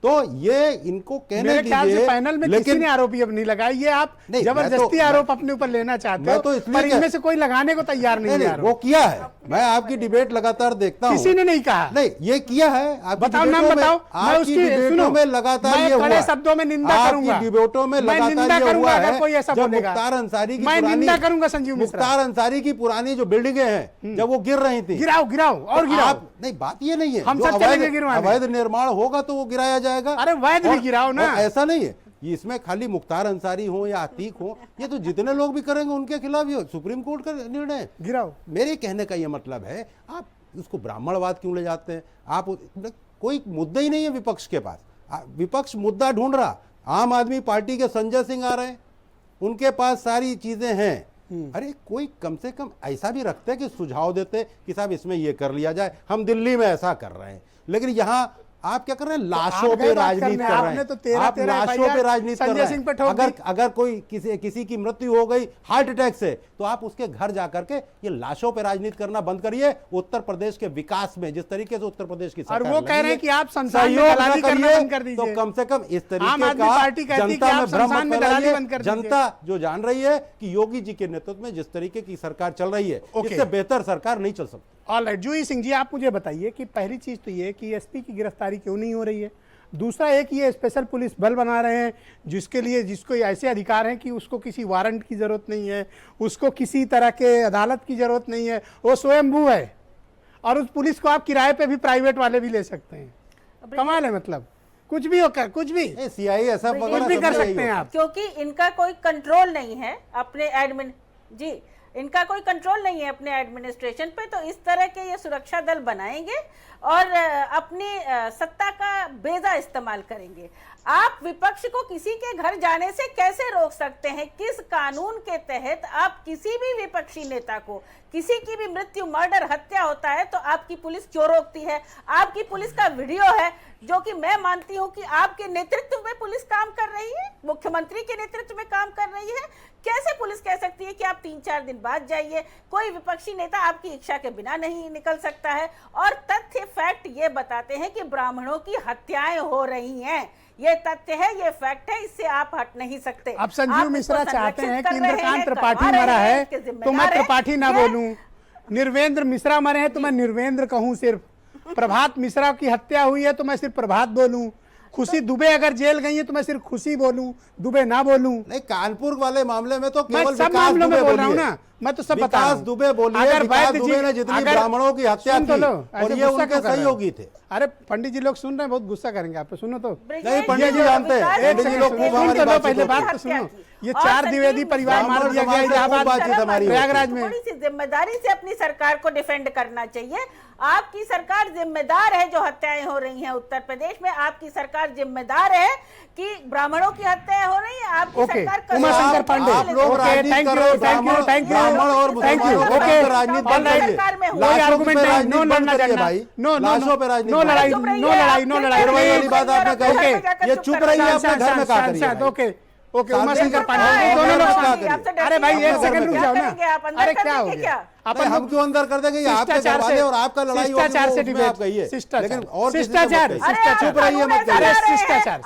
तो ये इनको कहने मेरे ख्याल से दीजिए, पैनल में किसी ने आरोपी अब नहीं लगाया। ये आप नहीं, जबरदस्ती मैं तो- आरोप अपने ऊपर लेना चाहते मैं हो, तो इसलिए पर इनमें से कोई लगाने को तैयार नहीं है वो आरोप। किया है। मैं आपकी डिबेट लगातार देखता हूं। किसी ने नहीं कहा। नहीं, ये किया है। आपकी बताओ, नाम डिबेटों में- बताओ। मैं आपकी उसकी डिबेटों सुनो, में लगातार मैं ये कड़े हुआ। शब्दों में निंदा आपकी करूंगा। डिबेटों में मैं लगातार निंदा ये करूंगा हुआ अगर है। कोई ऐसा जब बोलेगा। मुख्तार अंसारी की मैं पुरानी- निंदा करूंगा संजीव मिश्रा। मुख्तार अंसारी की पुरानी जो बिल्डिंगें हैं, जब वो गिर रही थी, गिराओ गिराओ और तो गिराओ। आप नहीं, बात ये नहीं है। हम जो सब चलेंगे गिरवाने। अवैध निर्माण होगा तो वो गिराया जाएगा। अरे वैध भी और- गिराओ ना। और ऐसा नहीं है, इसमें खाली मुख्तार अंसारी हो या अतीक हो, ये तो जितने लोग भी करेंगे उनके खिलाफ ये सुप्रीम कोर्ट का निर्णय है। गिराओ। मेरे कहने का ये मतलब है, आप उसको ब्राह्मणवाद क्यों ले जाते हैं? आप कोई मुद्दा ही नहीं है विपक्ष के पास। विपक्ष मुद्दा ढूंढ रहा। आम आदमी पार्टी के संजय सिंह आ रहे हैं, उनके पास सारी चीजें हैं। अरे कोई कम से कम ऐसा भी रखते हैं कि सुझाव देते कि साहब इसमें ये कर लिया जाए, हम दिल्ली में ऐसा कर रहे हैं। लेकिन यहाँ आप क्या कर रहे हैं? लाशों पे राजनीति कर रहे आपने तो हैं। आप 13 लाशों पे राजनीति कर संजय रहे सिंह पे हैं। ठोक दी। अगर कोई किसी की मृत्यु हो गई हार्ट अटैक से, तो आप उसके घर जाकर के ये लाशों पे राजनीति करना बंद करिए। उत्तर प्रदेश के विकास में जिस तरीके से उत्तर प्रदेश की और सरकार वो कह लगी रहे हैं है, कि आप संस्थान में सहयोग दलाली न करना करिए, बंद कर दीजिए। तो कम से कम इस आम तरीके आदमी का पार्टी कहती है कि जनता आप में भ्रम संस्थान मत में दलाली फैलाइए। बंद कर दीजिए। जनता जो जान रही है कि योगी जी के नेतृत्व में जिस तरीके की सरकार चल रही है, ओके। इससे बेहतर सरकार नहीं चल सकती। ऑलराइट, जूही सिंह जी, आप मुझे बताइए कि पहली चीज तो ये कि एसपी की गिरफ्तारी क्यों नहीं हो रही है। दूसरा एक ये स्पेशल पुलिस बल बना रहे हैं जिसको ऐसे अधिकार हैं कि उसको किसी वारंट की जरूरत नहीं है, उसको किसी तरह के अदालत की जरूरत नहीं है, वो स्वयंभू है। और उस पुलिस को आप किराए पे भी प्राइवेट वाले भी ले सकते हैं। कमाल है, मतलब कुछ भी होकर कुछ भी सीआई ऐसा कुछ भी कर सकते हैं आप। क्योंकि इनका कोई कंट्रोल नहीं है अपने इनका कोई कंट्रोल नहीं है अपने एडमिनिस्ट्रेशन पे, तो इस तरह के ये सुरक्षा दल बनाएंगे और अपनी सत्ता का बेजा इस्तेमाल करेंगे। आप विपक्ष को किसी के घर जाने से कैसे रोक सकते हैं? किस कानून के तहत आप किसी भी विपक्षी नेता को, किसी की भी मृत्यु, मर्डर, हत्या होता है तो आपकी पुलिस क्यों रोकती है? आपकी पुलिस का वीडियो है जो कि मैं मानती हूं कि आपके नेतृत्व में पुलिस काम कर रही है, मुख्यमंत्री के नेतृत्व में काम कर रही है। कैसे पुलिस कह सकती है कि आप 3-4 दिन बाद जाइए? कोई विपक्षी नेता आपकी इच्छा के बिना नहीं निकल सकता है। और तथ्य, फैक्ट ये बताते हैं कि ब्राह्मणों की हत्याएं हो रही हैं। ये तथ्य है, ये फैक्ट है, इससे आप हट नहीं सकते। अब संजीव मिश्रा चाहते हैं कि इंद्रकांत त्रिपाठी मरा है तो मैं त्रिपाठी ना बोलूं, निर्वेंद्र मिश्रा मरे हैं तो मैं निर्वेंद्र कहूं, सिर्फ प्रभात मिश्रा की हत्या हुई है तो मैं सिर्फ प्रभात बोलूं, खुशी दुबे अगर जेल गई है तो मैं सिर्फ खुशी बोलूं, दुबे ना बोलूं। नहीं, कानपुर वाले मामले में तो मैं केवल सब मामलों में बोल रहा हूं ना, मैं तो सब बता रहा हूं। दुबे बोलिए, अगर विकास वैद्य दुबे ने जितनी ब्राह्मणों की हत्या सुन तो की लो, और ऐसे ये गुस्सा उनके क्यों कर रहे हो? सहयोगी थे। अरे पंडित जी लोग सुन रहे हैं, बहुत गुस्सा करेंगे आप पे, सुनो तो। नहीं, पंडित जी जानते हैं, एक पंडित जी सेकंड लोग सुनो, खूब सुन हमारी तो लो, बातचीत पहले होती बात है। तो सुनो। ये 4 द्विवेदी परिवार मार दिया गया इलाहाबाद, प्रयागराज में। थोड़ी सी जिम्मेदारी से अपनी सरकार को डिफेंड करना चाहिए। आपकी सरकार जिम्मेदार है जो हत्याएं हो रही हैं उत्तर प्रदेश में। आपकी सरकार जिम्मेदार है कि ब्राह्मणों की हत्याएं हो रही हैं। आपकी सरकार उमाशंकर पांडे, आप लोग ओके, राजनीति थैंक करो, you, thank you, thank you, ब्राह्मण और थैंक यू, मुसलमानों ओके, पे राजनीति बंद ऑलराइट, करिए। कोई लाशों आर्गुमेंट पे नहीं, राजनीति नो बंद लड़ना करिए झगड़ना, भाई। नो लाशों पे राजनीति नो बंद लड़ाई, करिए। नो लड़ाई, नो लड़ाई। फिर वही वाली बात आपने कही, ओके, ये चुप रहिए, अपने घर में क्या करिए भाई। ओके ओके, शांति उमाशंकर से पांडे, करिए, दोनों लोग क्या शांत करिए? करिए। अरे भाई एक सेकंड रुक जाओ ना। अरे क्या हो गया? अपन हम क्यों अंदर कर देंगे? ये आपके घर वाले और आपका लड़ाई होगी, शिष्टाचार से उसमें डिबेट, आप कहिए। लेकिन और किसी से मत शिष्टाचार, कहिए। शिष्टाचार, चुप रहिए, मत अरे कहिए। शिष्टाचार,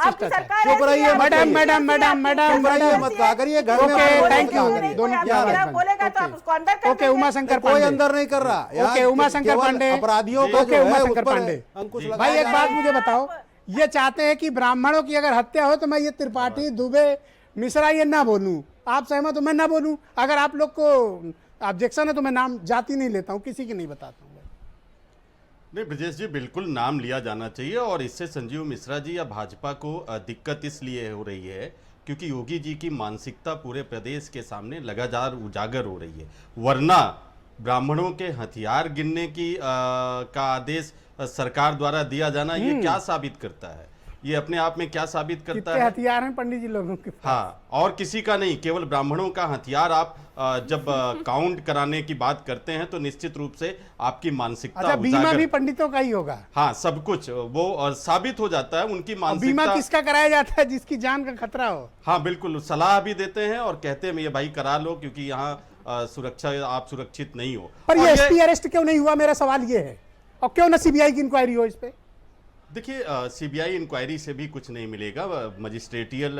चुप रहिए, मत मैडम, कहिए। मैडम, मैडम, मैडम, चुप रहिए, मत कहा करिए। घर में ओके, मत थैंक कहा यू, करिए। दोनों क्या क्या बात? बोलेगा तो आप उसको अंदर कर ओके, उमाशंकर कोई पांडे, अंदर नहीं कर रहा। यहाँ ओके, उमाशंकर केवल पांडे, अपराधियों का ओके, जो है उस उमाशंकर पर पांडे। अंकुश भाई लगाया एक बात जाए। मुझे बताओ, ये चाहते हैं कि ब्राह्मणों की अगर हत्या हो तो मैं ये त्रिपाठी, दुबे, मिश्रा ये ना बोलूं। आप सहमत हो मैं ना बोलूं? अगर आप लोग को ऑब्जेक्शन है तो मैं नाम जाति नहीं लेता हूं, किसी की नहीं बताता हूं। नहीं ब्रजेश जी, बिल्कुल नाम लिया जाना चाहिए। और इससे संजीव मिश्रा जी या भाजपा को दिक्कत इसलिए हो रही है क्योंकि योगी जी की मानसिकता पूरे प्रदेश के सामने लगातार उजागर हो रही है। वरना ब्राह्मणों के हथियार गिनने की का आदेश सरकार द्वारा दिया जाना, ये क्या साबित करता है? ये अपने आप में क्या साबित करता कितने है? हथियार हैं पंडित जी लोगों के पास? हाँ, और किसी का नहीं, केवल ब्राह्मणों का हथियार। आप जब काउंट कराने की बात करते हैं तो निश्चित रूप से आपकी मानसिकता अच्छा, बीमा उजागर- भी पंडितों का ही होगा? हाँ, सब कुछ वो साबित हो जाता है उनकी बीमा मानसिकता। किसका कराया जाता है? जिसकी जान का खतरा हो। हाँ बिल्कुल, सलाह भी देते हैं और कहते हैं ये भाई करा लो क्योंकि यहाँ सुरक्षा, आप सुरक्षित नहीं हो। पर और ये एसपी अरेस्ट क्यों नहीं हुआ, मेरा सवाल ये है। और क्यों ना सीबीआई की इंक्वायरी हो इस पे? देखिए सीबीआई इंक्वायरी से भी कुछ नहीं मिलेगा, मजिस्ट्रेटियल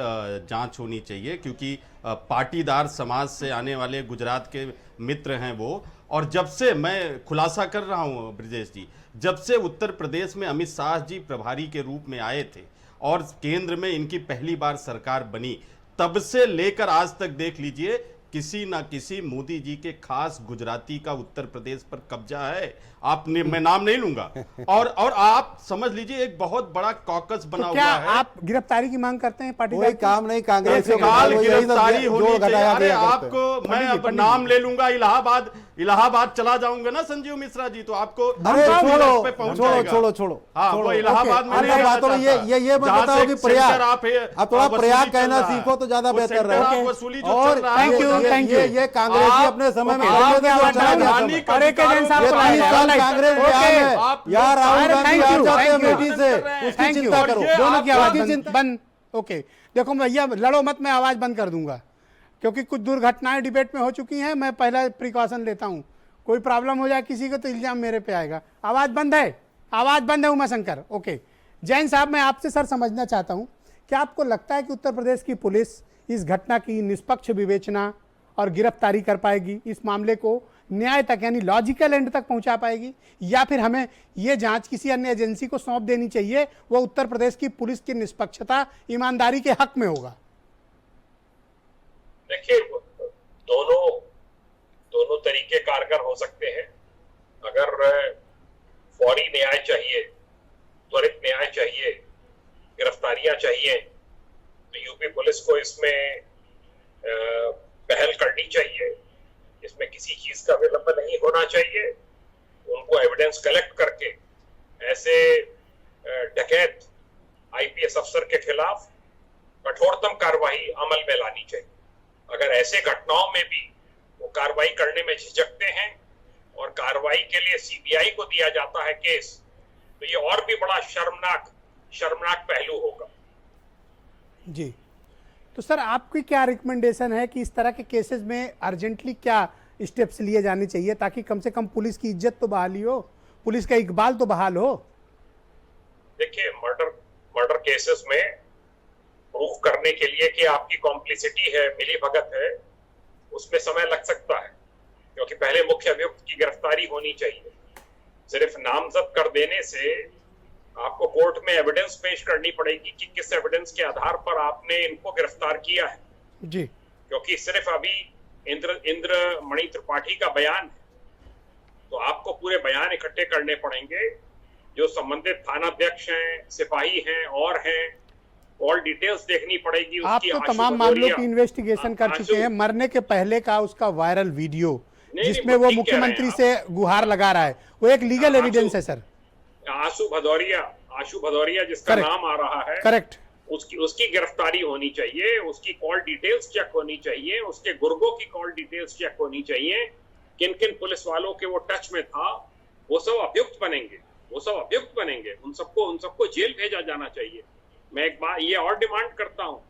जांच होनी चाहिए, क्योंकि पाटीदार समाज से आने वाले गुजरात के मित्र हैं वो। और जब से मैं खुलासा कर रहा हूं ब्रजेश जी, जब से उत्तर प्रदेश में अमित शाह जी प्रभारी के रूप में आए थे और केंद्र में इनकी पहली बार सरकार बनी, तब से लेकर आज तक देख लीजिए किसी ना किसी मोदी जी के खास गुजराती का उत्तर प्रदेश पर कब्जा है। आपने, मैं नाम नहीं लूंगा, और आप समझ लीजिए एक बहुत बड़ा कॉकस बना तो हुआ क्या है। आप गिरफ्तारी की मांग करते हैं पार्टी? कोई काम नहीं, कांग्रेस तत्काल गिरफ्तारी होनी चाहिए। अरे आपको मैं अब नाम ले लूंगा, इलाहाबाद चला जाऊंगा ना संजीव मिश्रा जी, तो आपको अरे छोड़ो हाँ, वो इलाहाबाद में नहीं बात हो ये मत बताओ कि प्रयाग, अब थोड़ा प्रयाग कहना सीखो तो ज्यादा बेहतर रहेगा। और थैंक यू। ये कांग्रेस ही अपने समय में कांग्रेस यार, राहुल गांधी आ जाते हैं अमेठी से, उसकी चिंता करो। दोनों की आवाज बंद। ओके, देखो भैया लड़ो मत, मैं आवाज बंद कर दूंगा, क्योंकि कुछ दुर्घटनाएं डिबेट में हो चुकी हैं। मैं पहला प्रिकॉशन लेता हूं, कोई प्रॉब्लम हो जाए किसी को तो इल्जाम मेरे पे आएगा। आवाज बंद है उमाशंकर। ओके, जैन साहब, मैं आपसे सर समझना चाहता हूं, क्या आपको लगता है कि उत्तर प्रदेश की पुलिस इस घटना की निष्पक्ष विवेचना और गिरफ्तारी कर पाएगी, इस मामले को न्याय तक यानी लॉजिकल एंड तक पहुंचा पाएगी, या फिर हमें यह जांच किसी अन्य एजेंसी को सौंप देनी चाहिए, वो उत्तर प्रदेश की पुलिस की निष्पक्षता ईमानदारी के हक में होगा? देखिए, दोनों तरीके कारगर हो सकते हैं। अगर फौरी न्याय चाहिए, त्वरित न्याय चाहिए, गिरफ्तारियां चाहिए, तो यूपी पुलिस को इसमें पहल करनी चाहिए। इसमें किसी चीज का विलंब नहीं होना चाहिए। उनको एविडेंस कलेक्ट करके ऐसे डकैत आईपीएस अफसर के खिलाफ कठोरतम कार्रवाई अमल में लानी चाहिए। अगर ऐसे घटनाओं में भी वो कार्रवाई करने में झिझकते हैं और कार्रवाई के लिए सीबीआई को दिया जाता है केस, तो ये और भी बड़ा शर्मनाक पहलू होगा। जी, तो सर आपकी क्या रिकमेंडेशन है कि इस तरह के केसेस में अर्जेंटली क्या स्टेप्स लिए जाने चाहिए, ताकि कम से कम पुलिस की इज्जत तो बहाली हो, पुलिस का इकबाल तो बहाल हो? देखिए, मर्डर केसेस में प्रूव करने के लिए कि आपकी कॉम्प्लिसिटी है, मिली भगत है, उसमें समय लग सकता है, क्योंकि पहले मुख्य अभियुक्त की गिरफ्तारी होनी चाहिए। सिर्फ नामजद कर देने से आपको कोर्ट में एविडेंस पेश करनी पड़ेगी कि किस एविडेंस के आधार पर आपने इनको गिरफ्तार किया है जी, क्योंकि सिर्फ अभी इंद्रमणि त्रिपाठी का बयान है, तो आपको पूरे बयान इकट्ठे करने पड़ेंगे। जो संबंधित थानाध्यक्ष हैं, सिपाही हैं और हैं, ऑल डिटेल्स देखनी पड़ेगी। आप तो तमाम मामलों की इन्वेस्टिगेशन कर चुके हैं। मरने के पहले का उसका वायरल वीडियो जिसमें वो मुख्यमंत्री से गुहार लगा रहा है, वो एक लीगल एविडेंस है सर। आशु भदौरिया जिसका नाम आ रहा है, करेक्ट, उसकी गिरफ्तारी होनी चाहिए, उसकी कॉल डिटेल्स चेक होनी चाहिए, उसके गुर्गों की कॉल डिटेल्स चेक होनी चाहिए, किन किन पुलिस वालों के वो टच में था, वो सब अभियुक्त बनेंगे, उन सबको जेल भेजा जाना चाहिए। मैं एक बात ये और डिमांड करता हूँ,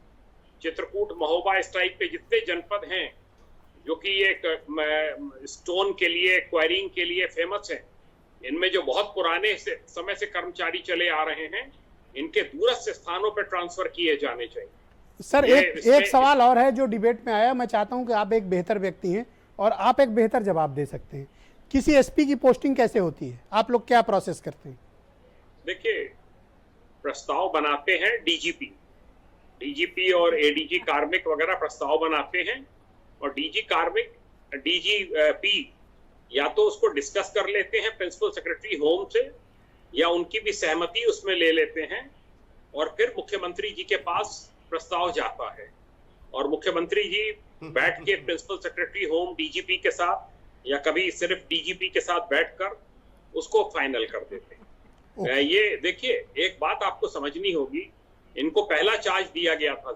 चित्रकूट, महोबा, इस टाइप के जितने जनपद हैं जो कि ये स्टोन के लिए, क्वायरिंग के लिए फेमस हैं, इनमें जो बहुत पुराने समय से कर्मचारी चले आ रहे हैं, इनके दूरस्थ स्थानों पर ट्रांसफर किए जाने चाहिए। सर एक सवाल और है जो डिबेट में आया, मैं चाहता हूं कि आप एक बेहतर व्यक्ति हैं और आप एक बेहतर जवाब दे सकते हैं। किसी एसपी की पोस्टिंग कैसे होती है, आप लोग क्या प्रोसेस करते हैं? देखिए, प्रस्ताव बनाते हैं डीजीपी और एडीजी कार्मिक वगैरह प्रस्ताव बनाते हैं, और डीजीपी या तो उसको डिस्कस कर लेते हैं प्रिंसिपल सेक्रेटरी होम से, या उनकी भी सहमति उसमें ले लेते हैं, और फिर मुख्यमंत्री जी के पास प्रस्ताव जाता है, और मुख्यमंत्री जी बैठ के प्रिंसिपल सेक्रेटरी होम डीजीपी के साथ या कभी सिर्फ डीजीपी के साथ बैठकर उसको फाइनल कर देते हैं। ये देखिए, एक बात आपको समझनी होगी, इनको पहला चार्ज दिया गया था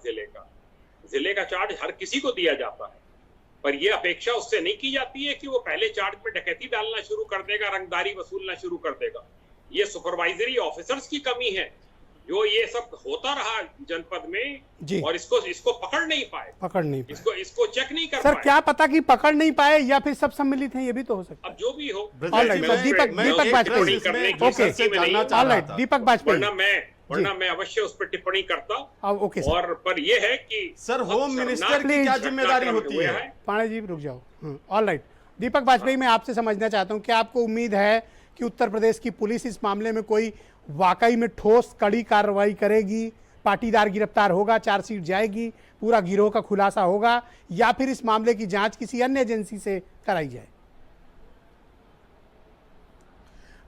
जिले का चार्ज हर किसी को दिया जाता है, पर यह अपेक्षा उससे नहीं की जाती है कि वो पहले चार्ज में डकैती डालना शुरू कर देगा, रंगदारी वसूलना शुरू कर देगा। ये सुपरवाइजरी ऑफिसर्स की कमी है जो ये सब होता रहा जनपद जी। में और इसको पकड़ नहीं पाए, पकड़ नहीं पाए। इसको चेक नहीं कर सर पाए। क्या पता कि पकड़ नहीं पाए या फिर सब सम्मिलित हैं, ये भी तो हो सकता अब जो भी हो, ऑलराइट, तो दीपक वाजपेयी, ओके, ऑलराइट, दीपक वाजपेयी, वरना मैं अवश्य उस पर टिप्पणी करता। Okay sir. और पर ये है कि सर होम मिनिस्टर की क्या जिम्मेदारी होती है? पांडे जी रुक जाओ। ऑलराइट, दीपक वाजपेयी, मैं आपसे समझना चाहता हूं कि आपको उम्मीद है कि उत्तर प्रदेश की पुलिस इस मामले में कोई वाकई में ठोस कड़ी कार्रवाई करेगी, पाटीदार गिरफ्तार होगा, चार्जशीट जाएगी, पूरा गिरोह का खुलासा होगा, या फिर इस मामले की जांच किसी अन्य एजेंसी से कराई जाए?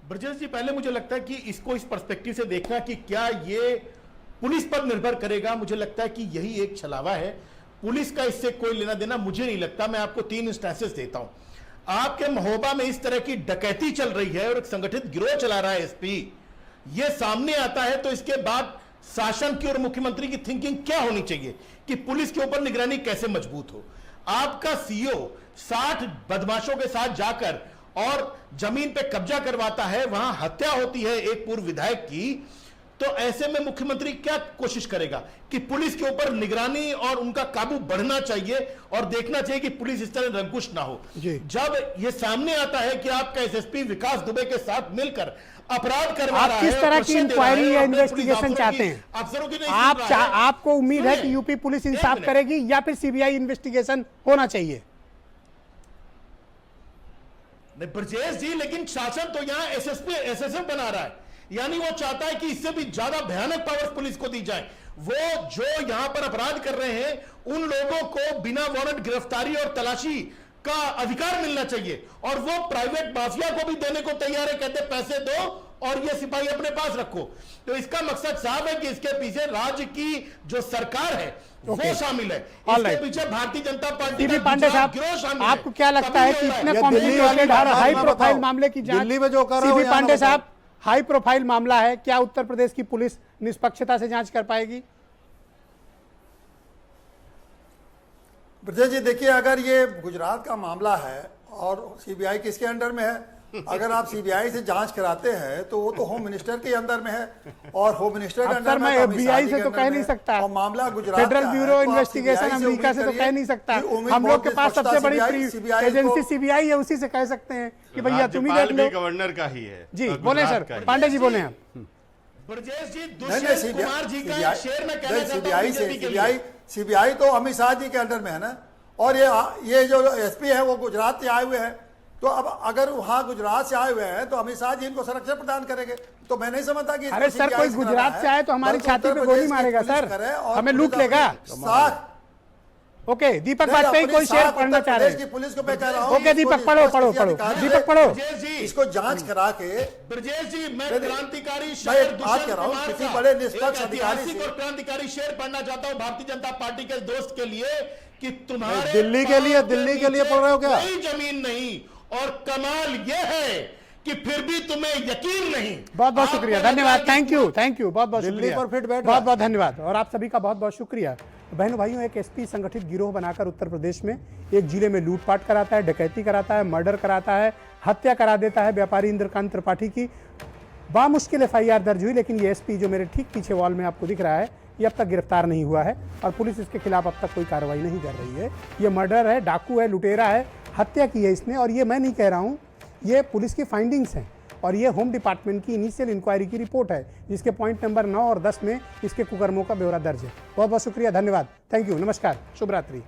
ब्रजेश जी, पहले मुझे लगता है कि इसको इस पर्सपेक्टिव से देखना कि क्या ये पुलिस पर निर्भर करेगा। मुझे लगता है कि यही एक छलावा है, पुलिस का इससे कोई लेना देना मुझे नहीं लगता। मैं आपको 3 इंस्टेंसेस देता हूं। आपके महोबा में इस तरह की डकैती चल रही है और एक संगठित गिरोह चला रहा है एसपी, ये सामने आता है तो इसके बाद शासन की और मुख्यमंत्री की थिंकिंग क्या होनी चाहिए कि पुलिस के ऊपर निगरानी कैसे मजबूत हो। आपका सीईओ 60 बदमाशों के साथ जाकर और जमीन पे कब्जा करवाता है, वहां हत्या होती है एक पूर्व विधायक की, तो ऐसे में मुख्यमंत्री क्या कोशिश करेगा कि पुलिस के ऊपर निगरानी और उनका काबू बढ़ना चाहिए और देखना चाहिए कि पुलिस इस तरह निरंकुश ना हो। जब ये सामने आता है कि आपका एसएसपी विकास दुबे के साथ मिलकर अपराध करवा रहा है, आप किस तरह की इंक्वायरी या इन्वेस्टिगेशन चाहते हैं? अफसरों की आपको उम्मीद है कि यूपी पुलिस इंसाफ करेगी या फिर सीबीआई इन्वेस्टिगेशन होना चाहिए? नहीं ब्रजेश जी, लेकिन शासन तो यहाँ एसएसएफ बना रहा है, यानी वो चाहता है कि इससे भी ज्यादा भयानक पावर्स पुलिस को दी जाए। वो जो यहां पर अपराध कर रहे हैं उन लोगों को बिना वारंट गिरफ्तारी और तलाशी का अधिकार मिलना चाहिए, और वो प्राइवेट माफिया को भी देने को तैयार है, कहते पैसे दो और ये सिपाही अपने पास रखो। तो इसका मकसद साफ है कि इसके पीछे राज्य की जो सरकार है वो शामिल है, इसके पीछे भारतीय जनता पार्टी का पांडे साहब, आपको क्या लगता है कि इतने कॉम्प्लिकेटेड और हाई प्रोफाइल मामले की जांच दिल्ली में जो कर रहे हो, पांडे साहब, हाई प्रोफाइल मामला है, क्या उत्तर प्रदेश की पुलिस निष्पक्षता से जांच कर पाएगी? ब्रजेश जी देखिए, अगर ये गुजरात का मामला है और सीबीआई किसके अंडर में है, अगर आप सीबीआई से जांच कराते हैं तो वो तो होम मिनिस्टर के अंदर में है, और होम मिनिस्टर के अंदर में एफबीआई से तो कह नहीं सकता, और मामला Gujarat federal bureau investigation America से तो कह नहीं सकता। हम लोग के पास सबसे बड़ी एजेंसी सीबीआई है, उसी से कह सकते हैं कि भैया तुम ही देख लो। गवर्नर का ही है जी, बोले सर, पांडे जी बोले आप। ब्रजेश जी, दुष्यंत कुमार जी का शेर में कहना चाहता हूं, सीबीआई तो अमित शाह जी के अंडर में है ना, और ये जो एसपी है वो गुजरात से आए हुए हैं, तो अब अगर वहां गुजरात से आए हुए हैं तो अमित शाह जी इनको संरक्षण प्रदान करेंगे। तो मैं नहीं समझता कि अरे सर, कोई गुजरात से आए तो हमारी छाती पे गोली मारेगा सर, हमें लूट लेगा। ओके, दीपक वाजपेयी कोई शेर पढ़ना चाह रहे हैं? पुलिस को मैं कह रहा हूं, ओके दीपक पढ़ो, दीपक पढ़ो। इसको जांच करा के, ब्रजेश जी मैं क्रांतिकारी शेर दुष्यंत कुमार किसी बड़े निष्पक्ष अधिकारी ऐतिहासिक और क्रांतिकारी शेर पढ़ना चाहता हूं भारतीय जनता पार्टी के दोस्त के लिए कि तुम्हारे दिल्ली के लिए पढ़ रहे हो क्या? कोई जमीन नहीं, और कमाल यह है कि फिर भी तुम्हें यकीन नहीं। बहुत बहुत शुक्रिया, धन्यवाद, थैंक यू, बहुत बहुत दिल्ली शुक्रिया, पर फिट बैठ बहुत बहुत धन्यवाद, और आप सभी का बहुत बहुत शुक्रिया। बहनों भाइयों, एक एसपी संगठित गिरोह बनाकर उत्तर प्रदेश में एक जिले में लूटपाट कराता है, डकैती कराता है, मर्डर कराता है, हत्या करा देता है व्यापारी इंद्रकांत त्रिपाठी की। बामुश्किल एफआईआर दर्ज हुई, लेकिन ये एसपी जो मेरे ठीक पीछे वॉल में आपको दिख रहा है, ये अब तक गिरफ्तार नहीं हुआ है और पुलिस इसके खिलाफ अब तक कोई कार्रवाई नहीं कर रही है। ये मर्डर है, डाकू है, लुटेरा है, हत्या की है इसने, और ये मैं नहीं कह रहा हूँ, ये पुलिस की फाइंडिंग्स हैं और ये होम डिपार्टमेंट की इनिशियल इंक्वायरी की रिपोर्ट है, जिसके पॉइंट नंबर 9 और 10 में इसके कुकर्मों का ब्यौरा दर्ज है। बहुत बहुत शुक्रिया, धन्यवाद, थैंक यू, नमस्कार, शुभ रात्रि।